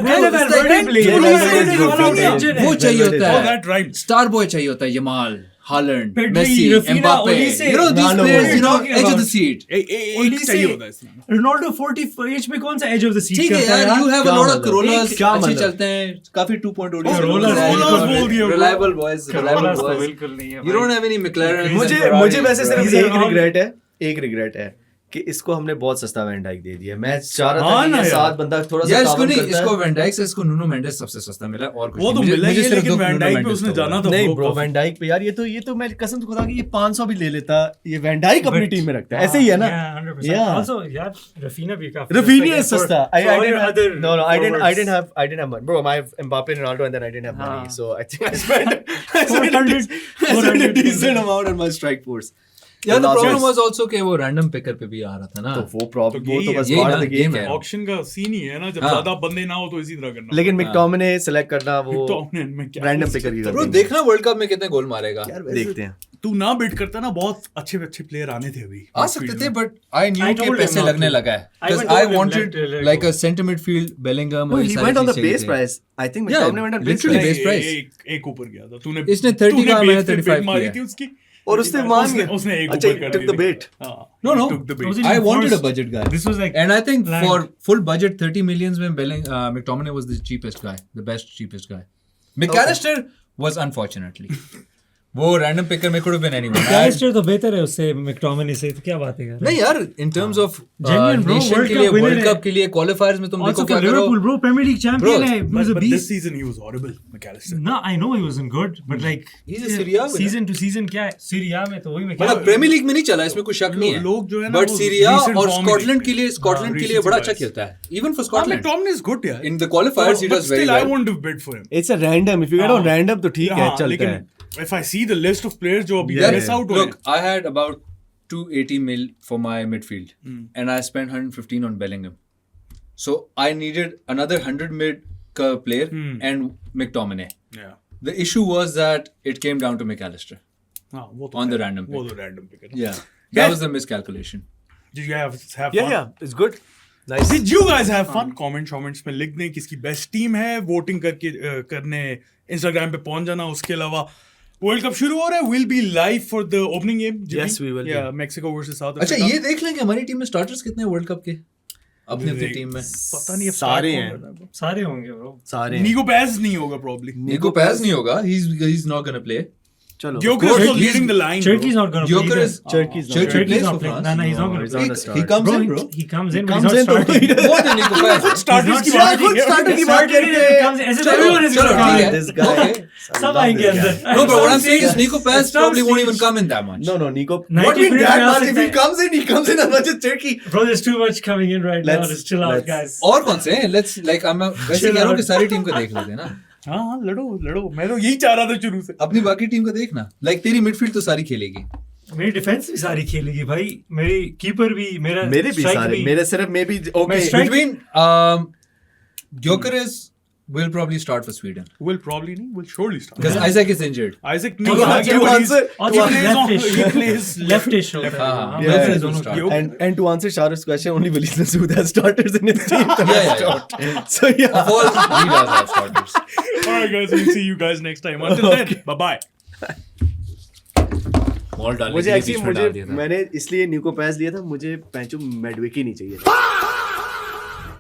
bro, it's like- वो चाहिए होता Oh, है, that rhymes. Star boy चाहिए होता है, Yamal, Haaland, Pedri, Messi, Rafinha, Mbappe. Olise, You know these Ronaldo. players, What are you talking edge of the about? seat. एक Olise- चाहिए होता है इसमें। Ronaldo 40 में कौन सा edge of the seat ठीक है करता है यार, you have a क्या lot of मतलब? Corollas, क्या अच्छे मतलब? चलते हैं, काफी 2.0 Oh, Rollers बोल दिया, bro. reliable boys, reliable Corollas तो boys. बिल्कुल नहीं है You don't have any McLaren. मुझे वैसे सिर्फ These are एक all- रिग्रेट है कि इसको हमने बहुत सस्ता वैन डाइक दे दिया। मैं चाह रहा हाँ था कि ना ये यार। सात बंदा थोड़ा सा यार इसको ताबन नहीं, करता इसको है। वैन डाइक से इसको नुनो मेंडेस सबसे सस्ता मिला और कुछ वो तो नहीं। मिला ही है, सिर्फ लेकिन दो वैन नुनो डाइक पे मेंडेस उसने का जाना हुआ। था। नहीं bro, ब्रो, काफी। वैन डाइक पे यार ये तो मैं कसम खुदा की ये 500 भी ले लेता, ये वैन डाइक अपनी टीम में रखता है, ऐसे ही है ना। Yeah, 100%. Yeah. Also, यार Rafinha भी काफी Rafinha is for- सस्ता. for all your other No, I forwards. didn't have money. Bro, I have Mbappe, Ronaldo, and then I didn't have money. हाँ. So I think I spent a 400 decent amount on my strike force. यार the last problem year. was also कि वो random picker पे भी आ रहा था ना। तो वो प्रॉब्लम वो यही तो है, बस यही part ना, of the यही game कह है। रहा हूँ। ऑक्शन का सीन ही है ना, जब हाँ। ज्यादा बंदे ना हो तो इसी तरह करना। लेकिन मिकटोमिने सेलेक्ट करना वो McTominay में क्या रैंडम पिकर की Bro, गलती है। देखना वर्ल्ड कप में कितने गोल मारेगा। देखते हैं। तू ना बिट करता ना, बहुत अच्छे अच्छे प्लेयर आने थे अभी आ सकते थे, but I knew I कि told him पैसे not लगने to. लगा है। I Because even I told him wanted let like go. a center midfield, Bellingham No, और ये he सारी went on the cheese base चाहिए price. I think Yeah, McTominay went on base literally price. base price. एक ऊपर गया था तूने। इसने 30 तूने का, base मैंने पे 35 bid मारी किया। थी उसकी और उसने मान गया। उसने एक अच्छा, ऊपर he कर took दी the थी। bait. हाँ, No, no. he took the bait. Was it I wanted a forced? budget guy. This was like And I think planned. for full budget 30 millions में McTominay was the cheapest guy, the best cheapest guy. McAllister was unfortunately. वो random picker में could have been anyone. McAllister तो बेहतर है उससे McTominay से, तो क्या बात है यार। नहीं यार, in terms of Genuine, bro, nation World के लिए, Cup winner World है। Cup के लिए qualifiers में तुम Also देखो for क्या करो। Liverpool, bro, Premier League champion है. He was a But this beast. season he was horrible, McAllister. No, I know he wasn't good, but like He's a Serie A winner. season to season क्या है? Serie A में तो वही में क्या मतलब premiere league में नहीं चला, इसमें कोई शक नहीं है। लोग जो है ना, बट वो सीरिया recent और form में स्कॉटलैंड देखते के लिए, हैं। स्कॉटलैंड के लिए recent बड़ा अच्छा wise. खेलता है। Even for हाँ, Scotland. McTominay is good यार। In the qualifiers, he But does very still, I well. won't have bid for him. It's a random. If you get on random तो ठीक है, हाँ, चलता लेकिन है। if I see the list of players जो अभी Yeah, miss yeah. out हुए Look, I had about 280 mil for my midfield, and I spent 115 on Bellingham. So I needed another 100 mid player and McTominay. yeah. The issue was that it came down to McAllister हाँ, वो तो on है। the random वो pick. तो random pick है। Yeah, Yeah. that was the miscalculation. Did you have Yeah, fun? yeah, it's good. Nice. Did you guys have fun? Comments में लिख दें किसकी बेस्ट टीम है, वोटिंग करने Instagram पे पहुंच जाना। उसके अलावा वर्ल्ड कप शुरू हो रहा है, will be live for the opening game. Yes, we will be. Yeah, Mexico versus south अच्छा, ये देख लें कि हमारी टीम में स्टार्टर्स कितने हैं वर्ल्ड कप के अपनी अपनी टीम में। पता नहीं अब सारे start हैं। कौन कर रहा है। सारे होंगे ब्रो। सारे हैं। Nico Paz नहीं होगा probably. निको पैस नहीं होगा, he's not gonna play. चलो। Gyökeres course, was leading the line. Turkey's not gonna play Gyökeres either. is Turkey's not. Turkey Turkey's plays not for playing. France. No, he's not No, gonna he's play. on the start. He comes Bro, in, bro. he comes in, but comes he's in not तो starting. More than Nico Paz. Starters की यार बात खुद नहीं है। starter की बात Starting करके। in, comes in, as if चलो, everyone is चलो, gonna ठीक come. है। This guy. Okay. सब आएंगे अंदर। No, but what I'm saying is Nico Paz It's not probably won't even stage. come in that much. No, Nico. 90 What mean minutes that में आ much? If सकता he है। comes in as much as Turkey. Bro, there's too much coming in right now. Let's- Just chill out, let's- guys. और कौन से हैं? Let's like I'm वैसे Chill कह रहा हूँ out. कि सारी टीम को देख लेते हैं ना। हाँ हाँ, लड़ो। मैं तो यही चाह रहा था शुरू से। अपनी बाकी टीम को देखना। Like तेरी मिडफील्ड तो सारी खेलेगी। मेरी डिफेंस भी सारी खेलेगी भाई, मेरी कीपर भी, मेरा मेरे भी strike सारे, मेरे सिर्फ मे बी मैं okay. strike- Between Gyökeres will probably start for Sweden Will probably नहीं, will surely start. because Isaac is injured. Isaac To नहीं answer- to answer- और he ये plays on, leftish. he plays Leftish होता है हाँ, हाँ, yeah, both yeah, दोनों start. की। And to answer Shahruk's question, only Willis Masood has starters in his team. Yeah. So yeah. Of all, he does have starters. Alright guys, we'll see you guys next time. Until then, bye bye. Ball डालने मुझे के लिए actually बीच में डाल मुझे दिया था. मैंने इसलिए न्यूको पैस लिया था, मुझे पैंचो मेडविकी नहीं चाहिए था.